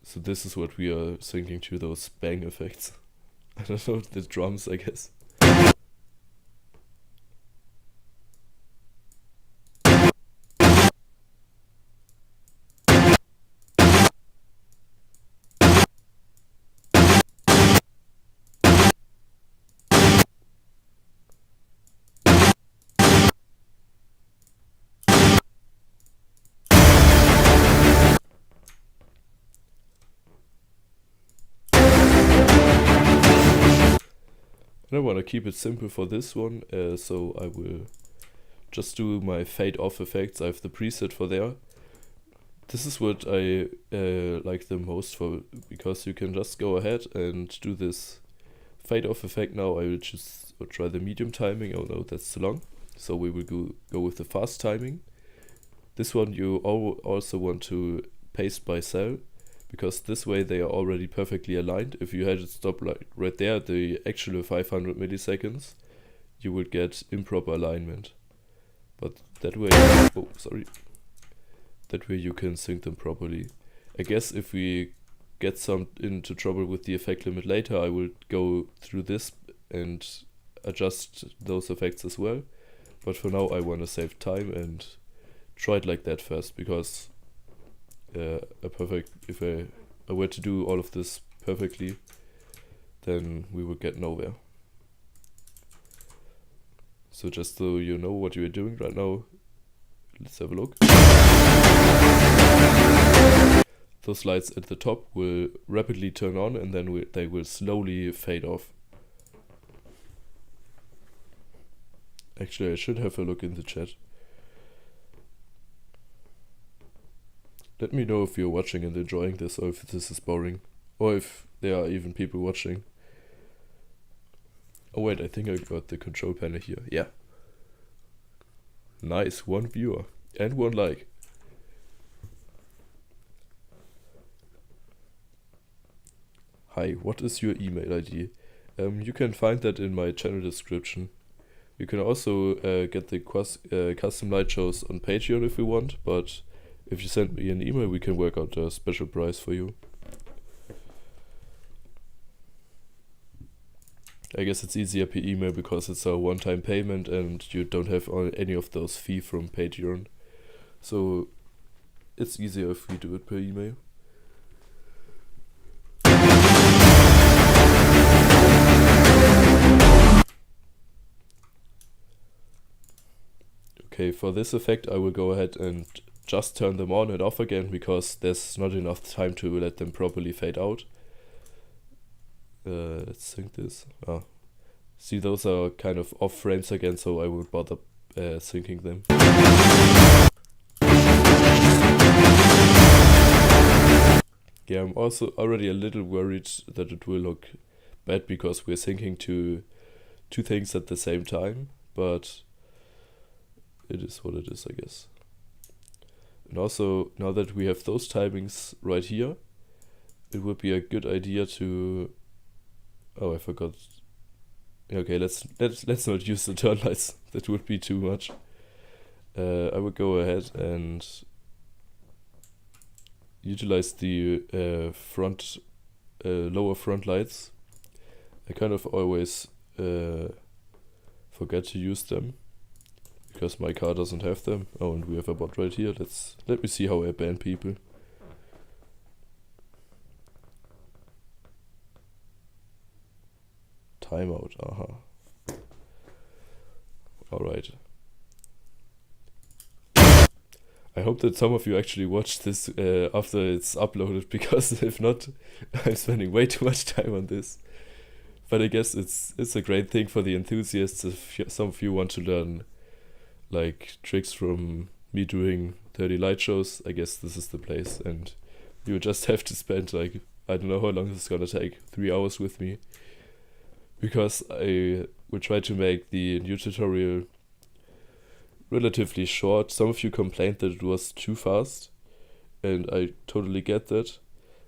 So this is what we are syncing to, those bang effects. I don't know, the drums, I guess. I want to keep it simple for this one, so I will just do my fade off effects. I have the preset for there. This is what I like the most for, because you can just go ahead and do this fade off effect now. I will just try the medium timing. Oh no, that's too long. So we will go with the fast timing. This one you also want to paste by cell, because this way they are already perfectly aligned. If you had it stop like right there, the actual 500 milliseconds, you would get improper alignment. But that way, oh sorry, that way you can sync them properly. I guess if we get some into trouble with the effect limit later, I will go through this and adjust those effects as well. But for now I want to save time and try it like that first, because if I were to do all of this perfectly, then we would get nowhere. So just so you know what you are doing right now, let's have a look. Those lights at the top will rapidly turn on, and then they will slowly fade off. Actually, I should have a look in the chat. Let me know if you're watching and enjoying this, or if this is boring, or if there are even people watching. Oh wait, I think I got the control panel here. Yeah. Nice, 1 viewer and 1 like. Hi, what is your email ID? You can find that in my channel description. You can also get the custom light shows on Patreon if you want, but if you send me an email, we can work out a special price for you. I guess it's easier per email because it's a one-time payment and you don't have any of those fees from Patreon. So it's easier if we do it per email. Okay, for this effect I will go ahead and just turn them on and off again because there's not enough time to let them properly fade out. Let's sync this. See, those are kind of off frames again, so I won't bother syncing them. Yeah, I'm also already a little worried that it will look bad because we're syncing to 2 things at the same time, but it is what it is, I guess. And also, now that we have those timings right here, it would be a good idea to... Oh, I forgot. Okay, let's not use the turn lights. That would be too much. I would go ahead and utilize the lower front lights. I kind of always forget to use them because my car doesn't have them. Oh, and we have a bot right here. Let me see how I ban people. Timeout, Alright. I hope that some of you actually watched this after it's uploaded, because if not, I'm spending way too much time on this. But I guess it's a great thing for the enthusiasts if some of you want to learn like tricks from me doing 30 light shows. I guess this is the place, and you just have to spend like, I don't know how long this is gonna take, 3 hours with me. Because I will try to make the new tutorial relatively short. Some of you complained that it was too fast, and I totally get that.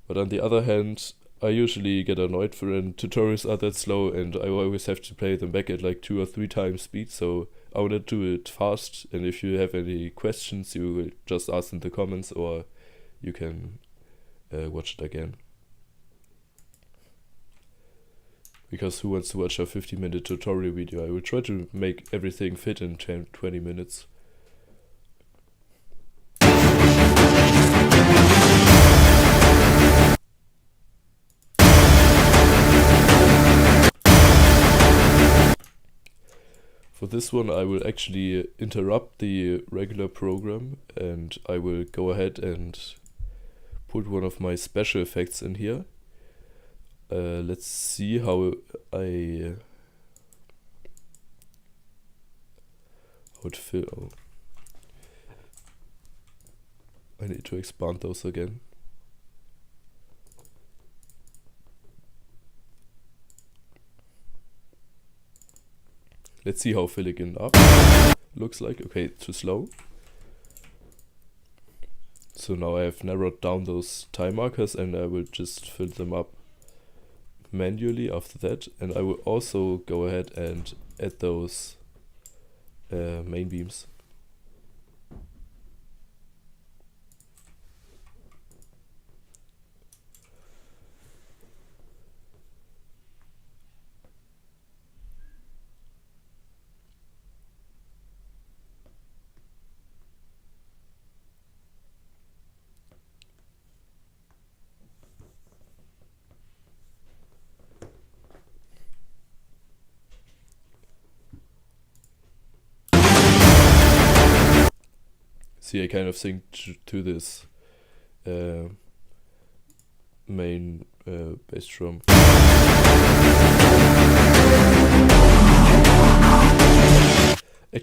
But on the other hand, I usually get annoyed when tutorials are that slow, and I always have to play them back at like 2 or 3 times speed, so I want to do it fast. And if you have any questions, you will just ask in the comments, or you can watch it again. Because who wants to watch a 50-minute tutorial video? I will try to make everything fit in 20 minutes. For this one I will actually interrupt the regular program, and I will go ahead and put one of my special effects in here. Let's see how I would feel. I need to expand those again. Let's see how filling it up looks like. Okay, too slow. So now I have narrowed down those time markers, and I will just fill them up manually after that. And I will also go ahead and add those main beams. See, I kind of synced to this main bass drum.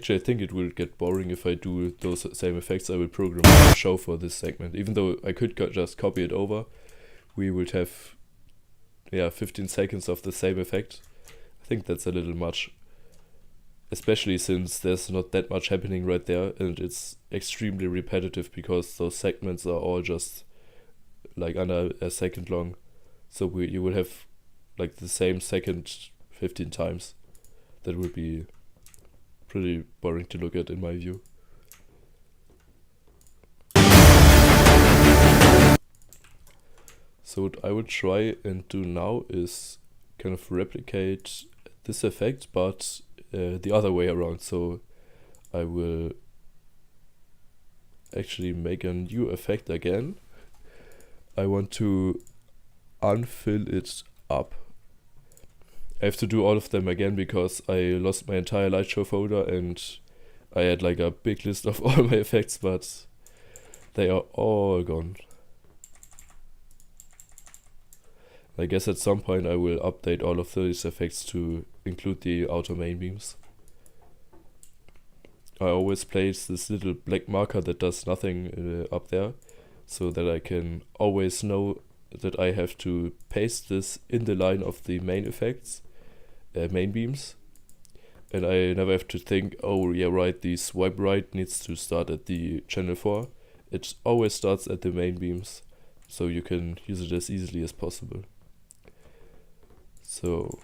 Actually, I think it will get boring if I do those same effects. I will program a show for this segment. Even though I could just copy it over, we would have 15 seconds of the same effect. I think that's a little much. Especially since there's not that much happening right there, and it's extremely repetitive because those segments are all just like under a second long. So you will have like the same second 15 times. That would be pretty boring to look at in my view. So what I would try and do now is kind of replicate this effect, but the other way around. So I will actually make a new effect again. I want to unfill it up. I have to do all of them again because I lost my entire light show folder and I had like a big list of all my effects, but they are all gone. I guess at some point I will update all of these effects to include the outer main beams. I always place this little black marker that does nothing up there, so that I can always know that I have to paste this in the line of the main effects, main beams. And I never have to think, oh yeah right, the swipe right needs to start at the channel 4. It always starts at the main beams, so you can use it as easily as possible. So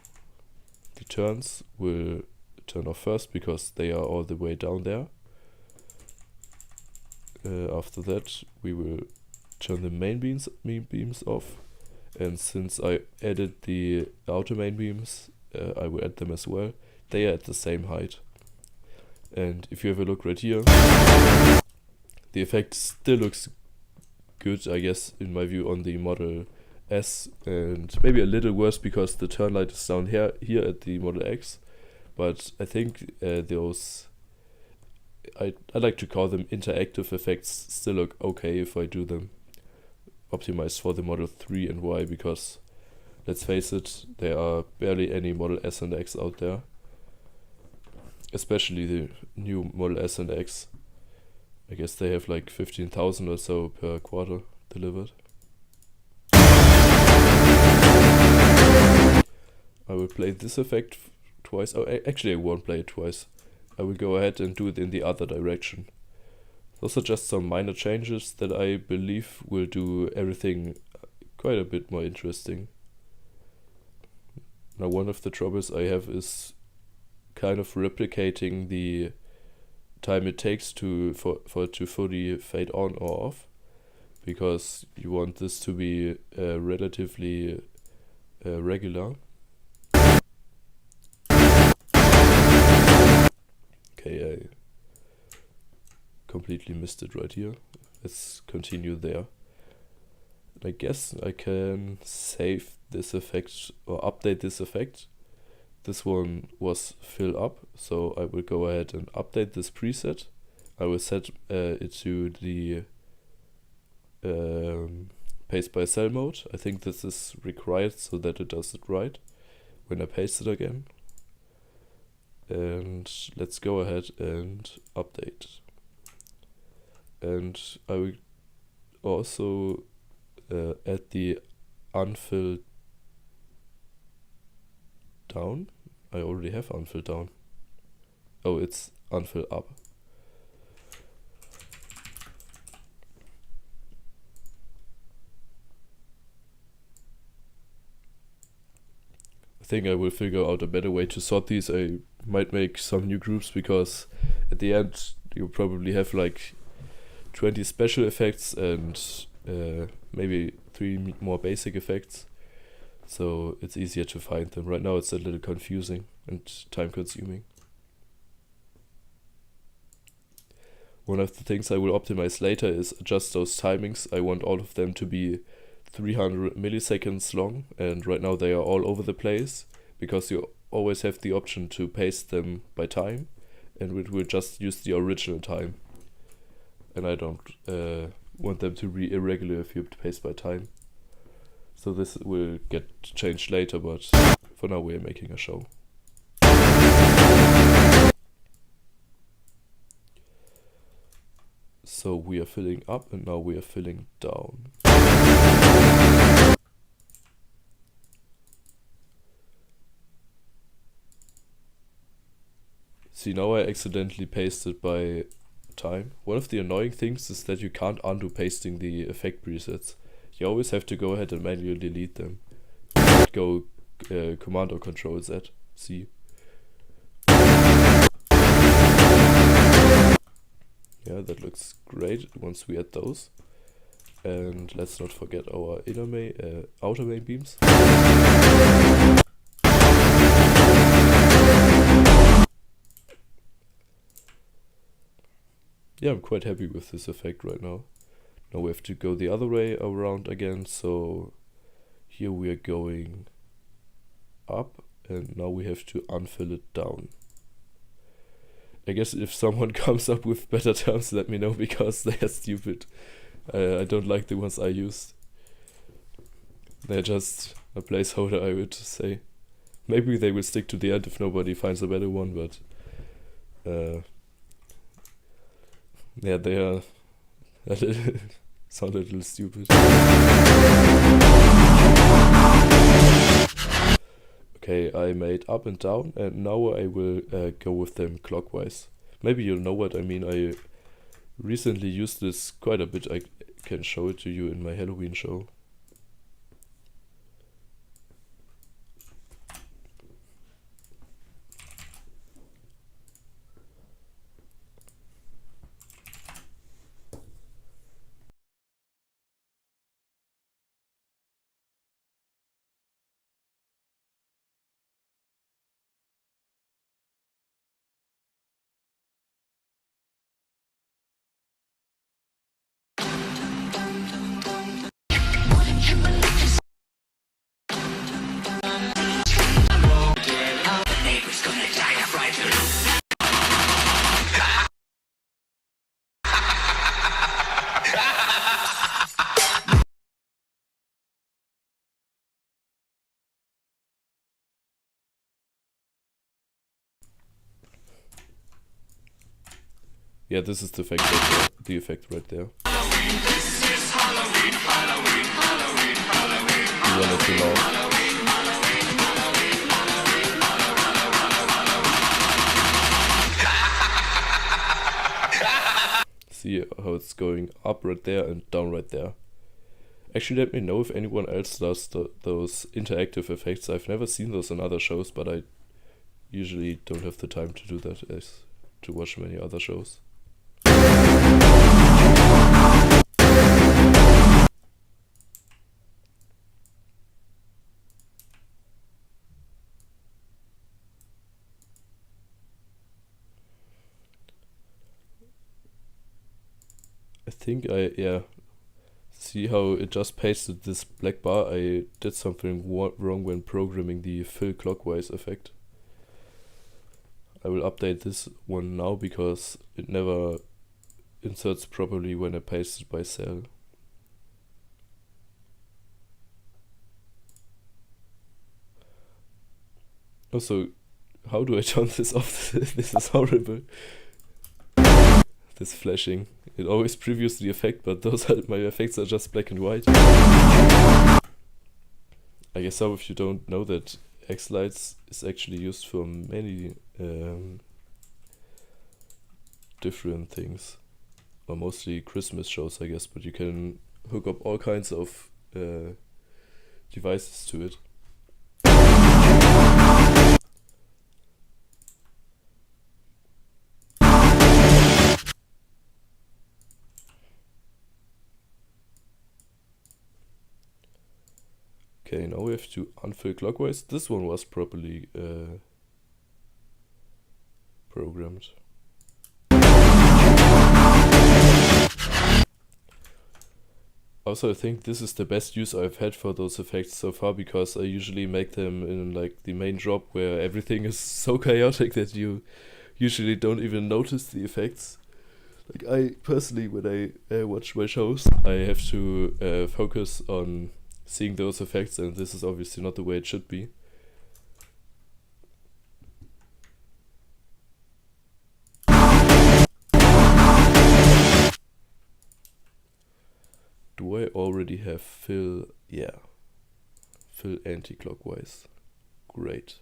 the turns will turn off first because they are all the way down there. After that we will turn the main beams off, and since I added the outer main beams, I will add them as well. They are at the same height. And if you have a look right here, the effect still looks good, I guess, in my view, on the Model S, and maybe a little worse because the turn light is down here at the Model X. But I think those, I like to call them interactive effects, still look okay if I do them optimized for the Model 3 and Y, because let's face it, there are barely any Model S and X out there. Especially the new Model S and X. I guess they have like 15,000 or so per quarter delivered. I will play this effect twice. Oh, actually I won't play it twice. I will go ahead and do it in the other direction. Those are just some minor changes that I believe will do everything quite a bit more interesting. Now one of the troubles I have is kind of replicating the time it takes for it to fully fade on or off, because you want this to be relatively regular. Okay, I completely missed it right here. Let's continue there. I guess I can save this effect or update this effect. This one was fill up, so I will go ahead and update this preset. I will set it to the paste by cell mode. I think this is required so that it does it right when I paste it again. And let's go ahead and update. And I will also add the unfill down. I already have unfill down. Oh, it's unfill up. I think I will figure out a better way to sort these. I might make some new groups, because at the end you probably have like 20 special effects and maybe 3 more basic effects. So it's easier to find them. Right now it's a little confusing and time consuming. One of the things I will optimize later is adjust those timings. I want all of them to be 300 milliseconds long, and right now they are all over the place, because you always have the option to paste them by time, and it will just use the original time. And I don't want them to be irregular if you paste by time. So this will get changed later, but for now we're making a show. So we are filling up and now we are filling down. See, now I accidentally pasted by time. One of the annoying things is that you can't undo pasting the effect presets. You always have to go ahead and manually delete them. Go Command or Control Z. C. Yeah, that looks great once we add those. And let's not forget our outer main beams. Yeah, I'm quite happy with this effect right now. Now we have to go the other way around again, so here we are going up and now we have to unfill it down. I guess if someone comes up with better terms, let me know, because they are stupid. I don't like the ones I used. They're just a placeholder, I would say. Maybe they will stick to the end if nobody finds a better one, but yeah, they are sound a little stupid. Okay, I made up and down, and now I will go with them clockwise. Maybe you'll know what I mean. I recently used this quite a bit. I can show it to you in my Halloween show. Yeah, this is the effect right there. The effect right there. You want it to loud. See how it's going up right there and down right there. Actually, let me know if anyone else does those interactive effects. I've never seen those in other shows, but I usually don't have the time to do that as to watch many other shows. I think yeah. See how it just pasted this black bar? I did something wrong when programming the fill clockwise effect. I will update this one now because it never inserts properly when I paste it by cell. Also, how do I turn this off? This is horrible. This flashing. It always previews the effect, but my effects are just black and white. I guess some of you don't know that xLights is actually used for many different things. Or mostly Christmas shows, I guess, but you can hook up all kinds of devices to it. Okay, now we have to unfill clockwise. This one was properly programmed. Also, I think this is the best use I've had for those effects so far, because I usually make them in like the main drop where everything is so chaotic that you usually don't even notice the effects. Like I personally, when I watch my shows, I have to focus on seeing those effects, and this is obviously not the way it should be. do I already have fill? Yeah, fill anti-clockwise. Great.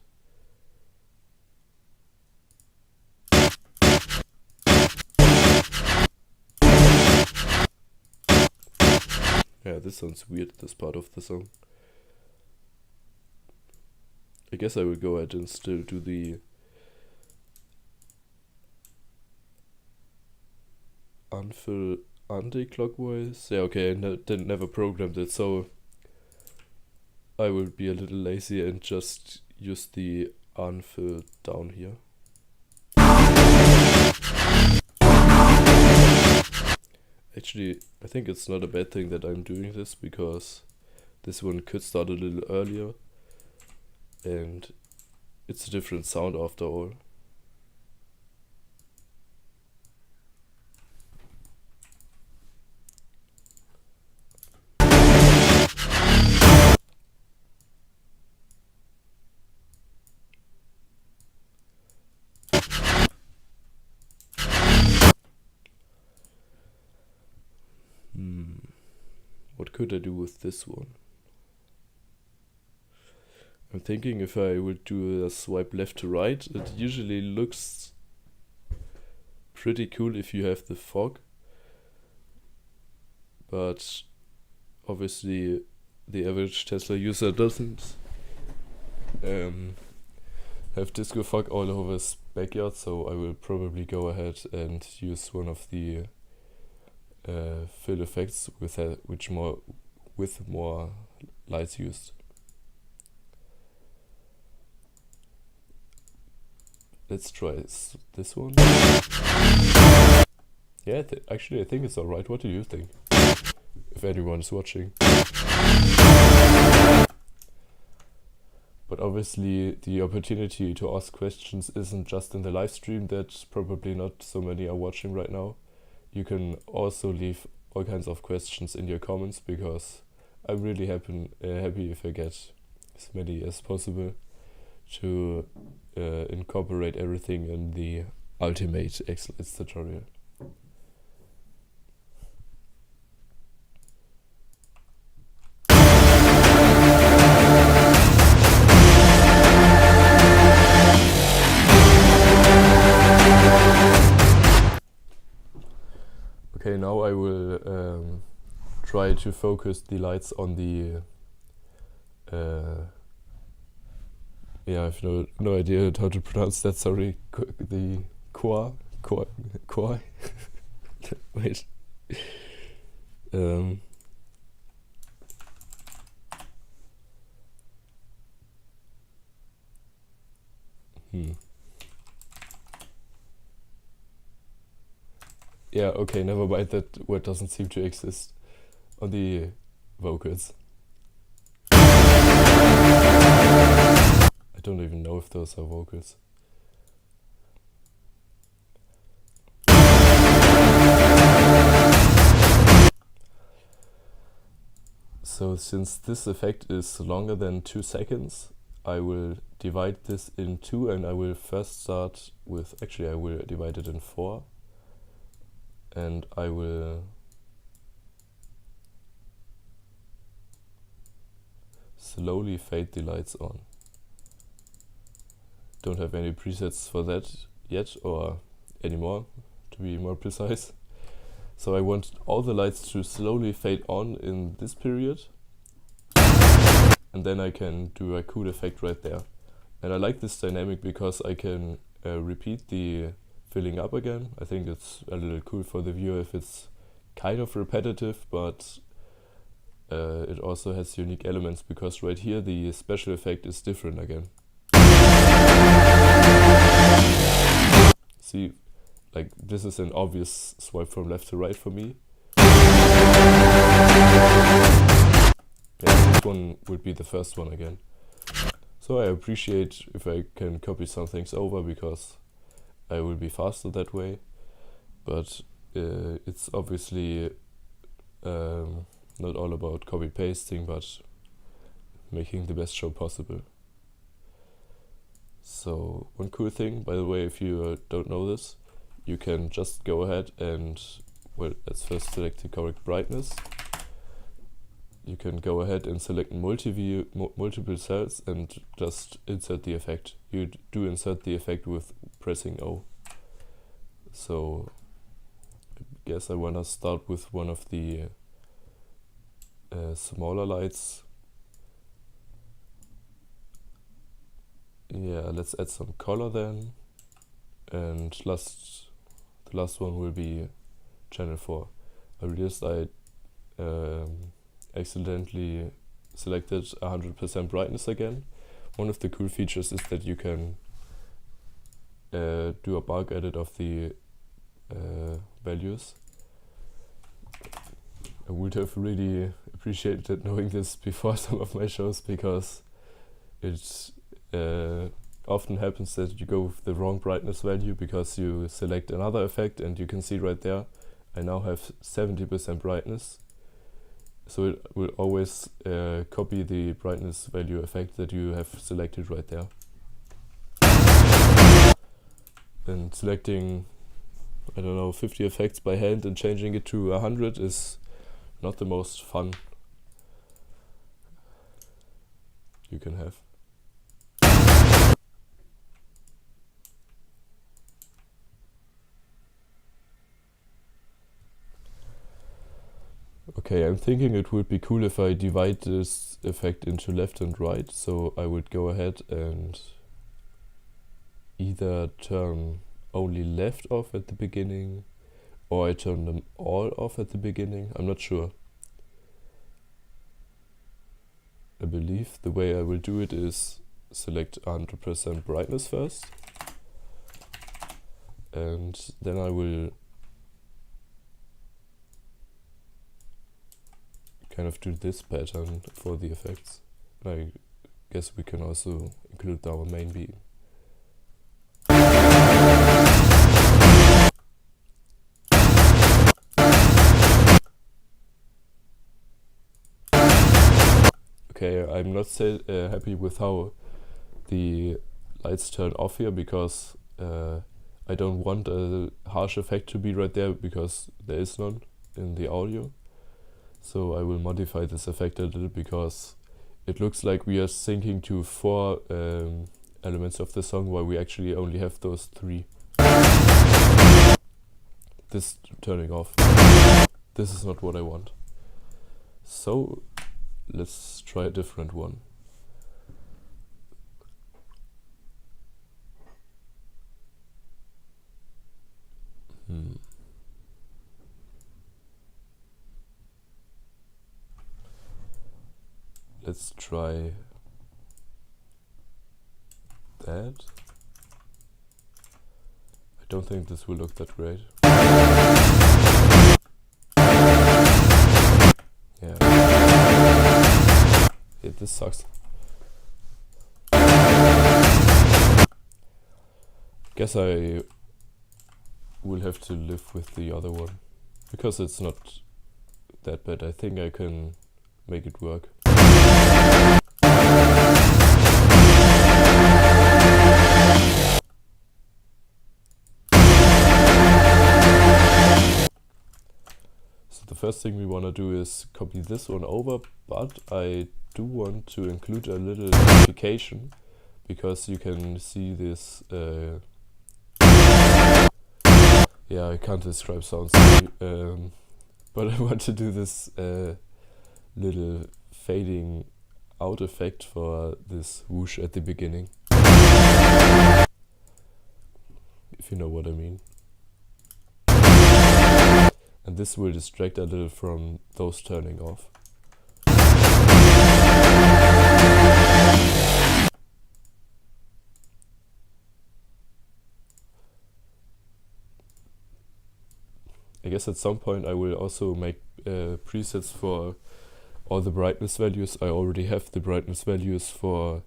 Yeah, this sounds weird, this part of the song. I guess I will go ahead and still do the unfill anti-clockwise. Yeah, okay, I didn't never programmed it, so I will be a little lazy and just use the unfill down here. Actually, I think it's not a bad thing that I'm doing this, because this one could start a little earlier and it's a different sound after all. What could I do with this one? I'm thinking if I would do a swipe left to right, it usually looks pretty cool if you have the fog. But obviously the average Tesla user doesn't have disco fog all over his backyard, so I will probably go ahead and use one of the fill effects with more lights used. Let's try this one. Yeah, actually I think it's alright. What do you think? If anyone is watching. But obviously the opportunity to ask questions isn't just in the live stream that probably not so many are watching right now. You can also leave all kinds of questions in your comments, because I'm really happy if I get as many as possible to incorporate everything in the ultimate xLights tutorial. Okay, now I will try to focus the lights on the yeah, I have no idea how to pronounce that, sorry. The quai. Wait. Yeah, okay, never mind, that word doesn't seem to exist on the vocals. I don't even know if those are vocals. So since this effect is longer than 2 seconds, I will divide this in 2, and I will first start with, actually I will divide it in 4, and I will slowly fade the lights on. Don't have any presets for that yet, or anymore, to be more precise. So I want all the lights to slowly fade on in this period, and then I can do a cool effect right there. And I like this dynamic because I can repeat the filling up again. I think it's a little cool for the viewer if it's kind of repetitive, but it also has unique elements, because right here the special effect is different again. See, like this is an obvious swipe from left to right for me. Yeah, this one would be the first one again. So I appreciate if I can copy some things over, because I will be faster that way. But it's obviously not all about copy pasting, but making the best show possible. So one cool thing, by the way, if you don't know this, you can just go ahead and, well, let's first select the correct brightness, you can go ahead and select multiple cells and just insert the effect. You do insert the effect with pressing O. So I guess I wanna start with one of the smaller lights. Yeah, let's add some color then, and the last one will be channel 4. I realized I accidentally selected 100% brightness again. One of the cool features is that you can do a bulk edit of the values. I would have really appreciated knowing this before some of my shows, because it often happens that you go with the wrong brightness value because you select another effect, and you can see right there I now have 70% brightness. So it will always copy the brightness value effect that you have selected right there. And selecting, I don't know, 50 effects by hand and changing it to 100 is not the most fun you can have. Okay, I'm thinking it would be cool if I divide this effect into left and right, so I would go ahead and either turn only left off at the beginning, or I turn them all off at the beginning. I'm not sure. I believe the way I will do it is select 100% brightness first, and then I will kind of do this pattern for the effects. I guess we can also include our main beam. Okay, I'm not happy with how the lights turn off here, because I don't want a harsh effect to be right there, because there is none in the audio. So I will modify this effect a little, because it looks like we are syncing to 4 elements of the song, while we actually only have those 3. This turning off. This is not what I want. So let's try a different one. Let's try that. I don't think this will look that great. Yeah, this sucks. Guess I will have to live with the other one, because it's not that bad. I think I can make it work. So the first thing we want to do is copy this one over, but I do want to include a little notification, because you can see this yeah, I can't describe sounds, but I want to do this little fading out effect for this whoosh at the beginning, if you know what I mean. And this will distract a little from those turning off. I guess at some point I will also make presets for all the brightness values. I already have the brightness values for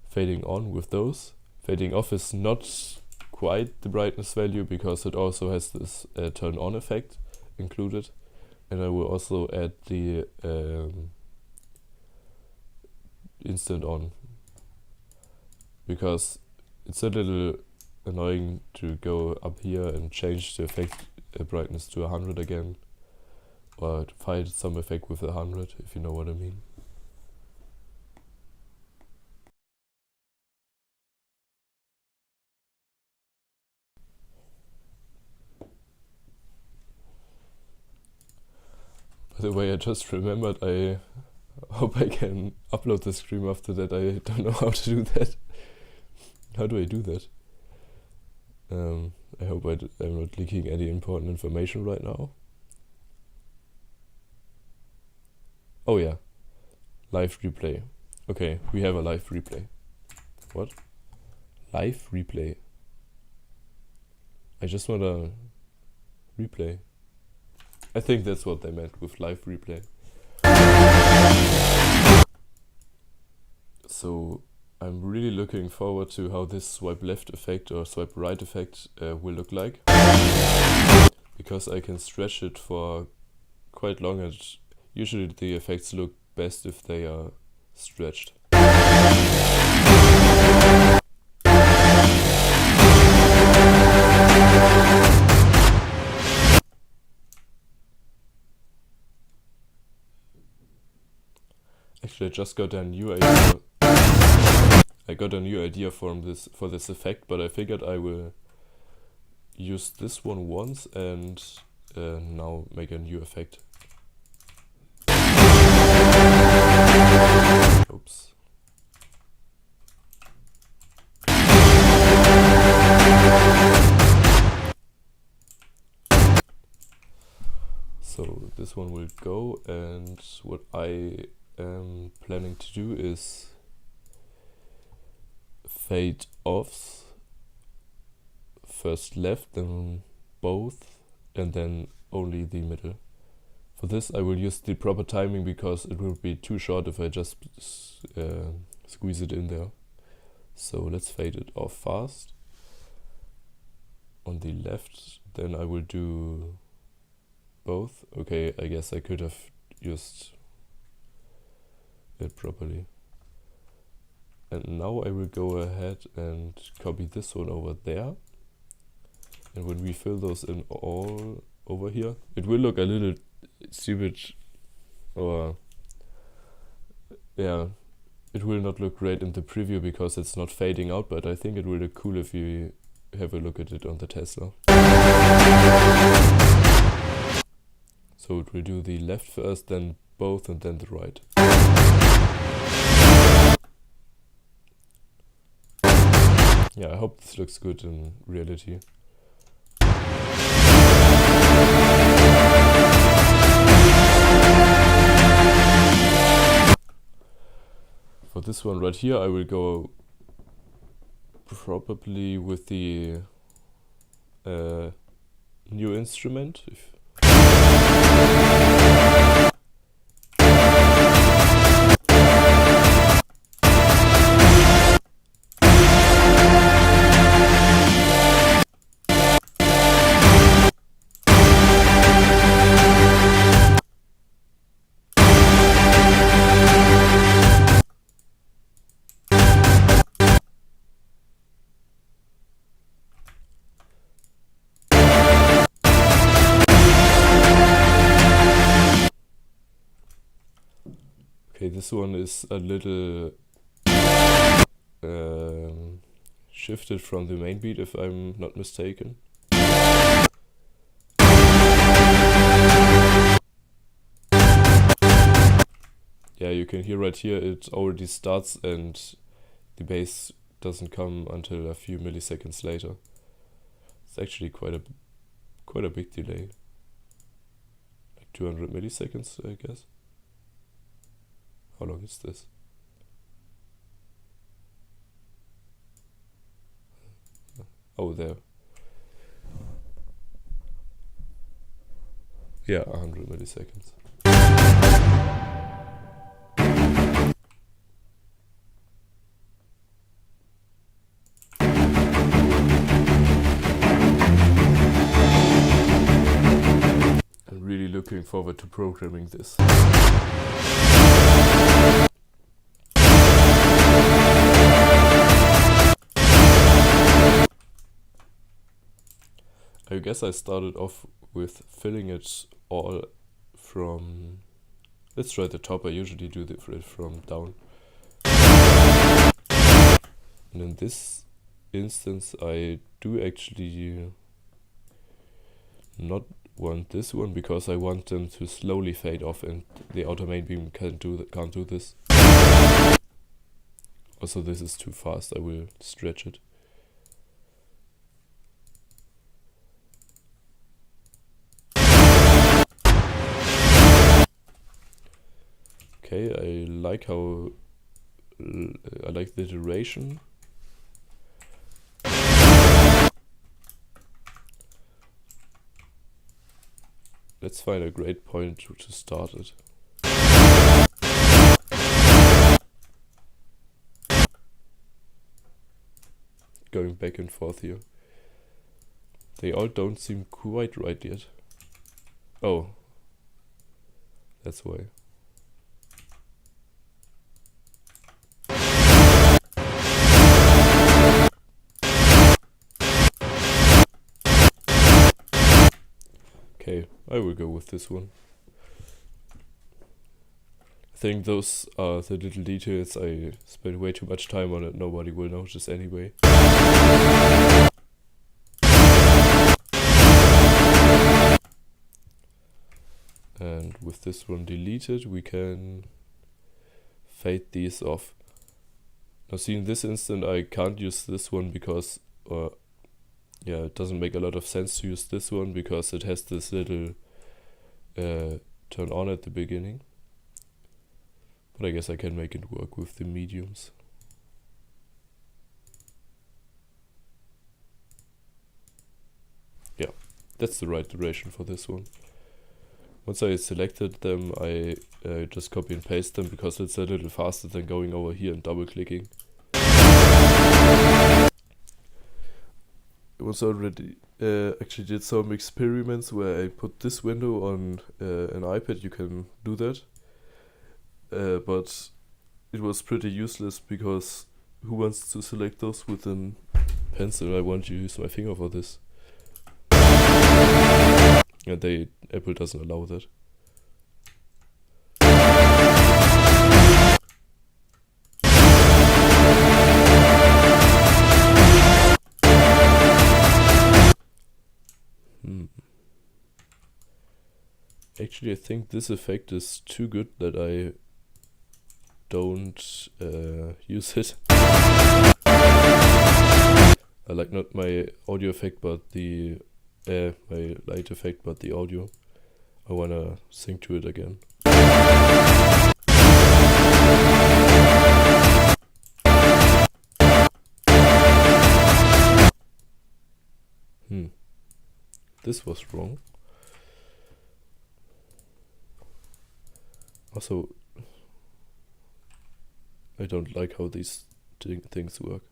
fading on with those. Fading off is not quite the brightness value, because it also has this turn on effect included. And I will also add the instant on, because it's a little annoying to go up here and change the effect brightness to 100 again. or find some effect with 100, if you know what I mean. By the way, I just remembered, I hope I can upload the stream after that. I don't know how to do that. How do I do that? I hope I'm not leaking any important information right now. Oh yeah, live replay. Okay, we have a live replay. What? Live replay? I just want a replay. I think that's what they meant with live replay. So I'm really looking forward to how this swipe left effect or swipe right effect will look like, because I can stretch it for quite long, and usually the effects look best if they are stretched. Actually, I just got a new idea. I got a new idea for this effect, but I figured I will use this one once and now make a new effect. Oops. So this one will go, and what I am planning to do is fade offs, first left, then both, and then only the middle. For this I will use the proper timing, because it will be too short if I just squeeze it in there. So let's fade it off fast on the left, then I will do both. Okay, I guess I could have used it properly. And now I will go ahead and copy this one over there. And when we fill those in all over here, it will look a little stupid, or yeah, it will not look great in the preview because it's not fading out, but I think it will look cool if you have a look at it on the Tesla. So it will do the left first, then both, and then the right. Yeah, I hope this looks good in reality. For this one right here, I will go probably with the new instrument. Okay, this one is a little shifted from the main beat, if I'm not mistaken. Yeah, you can hear right here it already starts and the bass doesn't come until a few milliseconds later. It's actually quite a big delay. Like 200 milliseconds, I guess. How long is this? Oh, there. Yeah, 100 milliseconds. I'm really looking forward to programming this. I guess I started off with filling it all from... Let's try the top. I usually do it from down. And in this instance I do actually not want this one because I want them to slowly fade off, and the outer main beam can't do this. Also, this is too fast. I will stretch it. Okay, I like how I like the duration. Let's find a great point to start it. Going back and forth here. They all don't seem quite right yet. Oh. That's why. Okay, I will go with this one. I think those are the little details. I spent way too much time on it. Nobody will notice anyway. And with this one deleted, we can fade these off. Now see, in this instant I can't use this one because yeah, it doesn't make a lot of sense to use this one because it has this little turn on at the beginning. But I guess I can make it work with the mediums. Yeah, that's the right duration for this one. Once I selected them, I just copy and paste them because it's a little faster than going over here and double clicking. It was already actually did some experiments where I put this window on an iPad. You can do that, but it was pretty useless because who wants to select those with a pencil? I want to use my finger for this, and Apple doesn't allow that. Actually, I think this effect is too good that I don't use it. I like not my audio effect, but the my light effect, but the audio. I wanna sync to it again. This was wrong. Also, I don't like how these things work.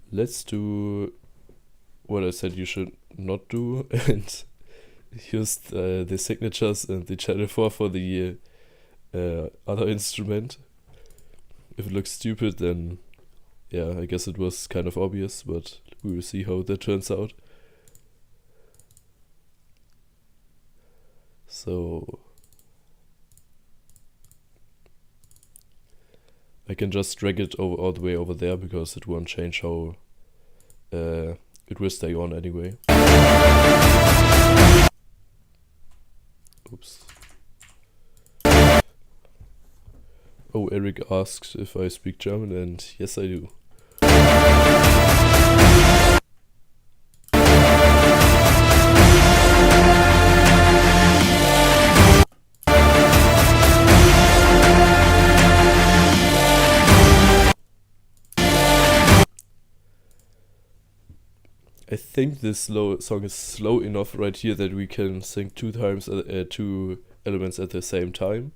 Let's do what I said you should not do and use the signatures and the channel 4 for the other instrument. If it looks stupid, then yeah, I guess it was kind of obvious, but we will see how that turns out. So I can just drag it over all the way over there because it won't change how it will stay on anyway. Oops. Oh, Eric asked if I speak German, and yes I do. I think this song is slow enough right here that we can sing two elements at the same time.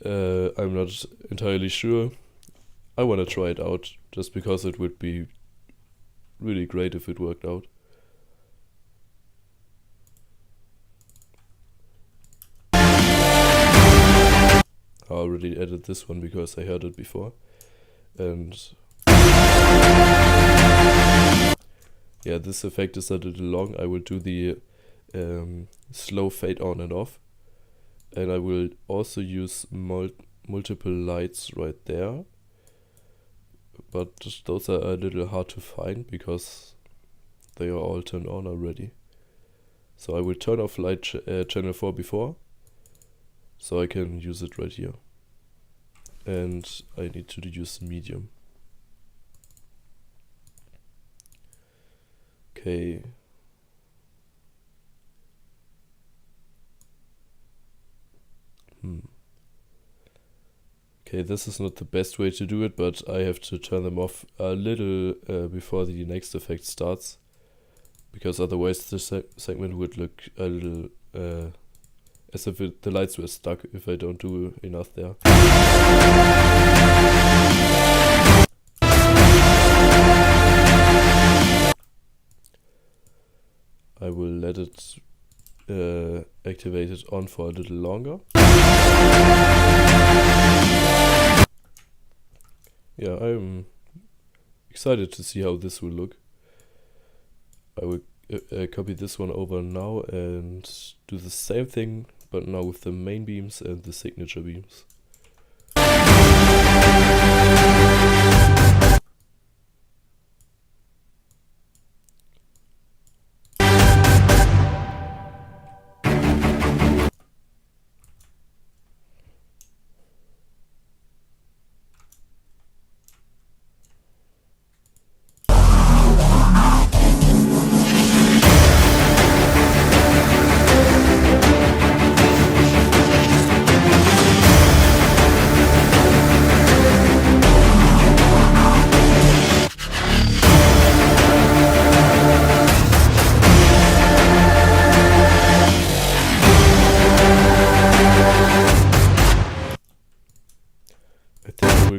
I'm not entirely sure. I wanna try it out just because it would be really great if it worked out. already added this one because I heard it before. And yeah, this effect is a little long. I will do the slow fade on and off. And I will also use multiple lights right there. But those are a little hard to find because they are all turned on already. So I will turn off light channel 4 before, so I can use it right here. And I need to use medium. Okay. Okay, this is not the best way to do it, but I have to turn them off a little before the next effect starts, because otherwise the segment would look a little as if the lights were stuck if I don't do enough there. I will let it activate it on for a little longer. Yeah, I'm excited to see how this will look. I will copy this one over now and do the same thing, but now with the main beams and the signature beams.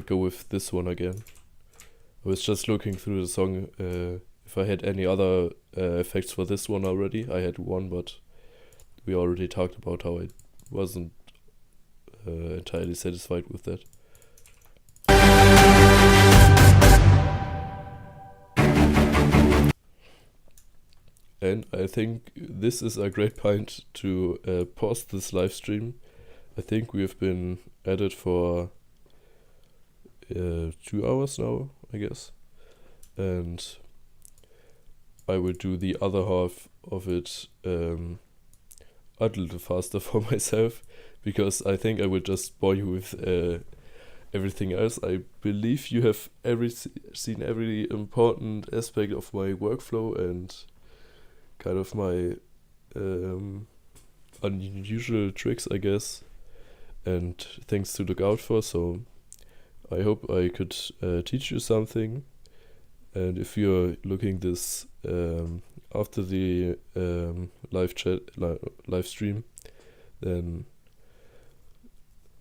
Go with this one again. I was just looking through the song if I had any other effects for this one already. I had one, but we already talked about how I wasn't entirely satisfied with that. And I think this is a great point to pause this live stream. I think we have been at it for 2 hours now, I guess, and I will do the other half of it a little faster for myself, because I think I will just bore you with everything else. I believe you have seen every important aspect of my workflow and kind of my unusual tricks, I guess, and things to look out for. So I hope I could teach you something, and if you're looking this after the live stream, then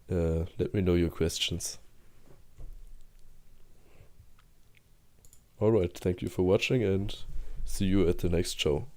let me know your questions. Alright, thank you for watching and see you at the next show.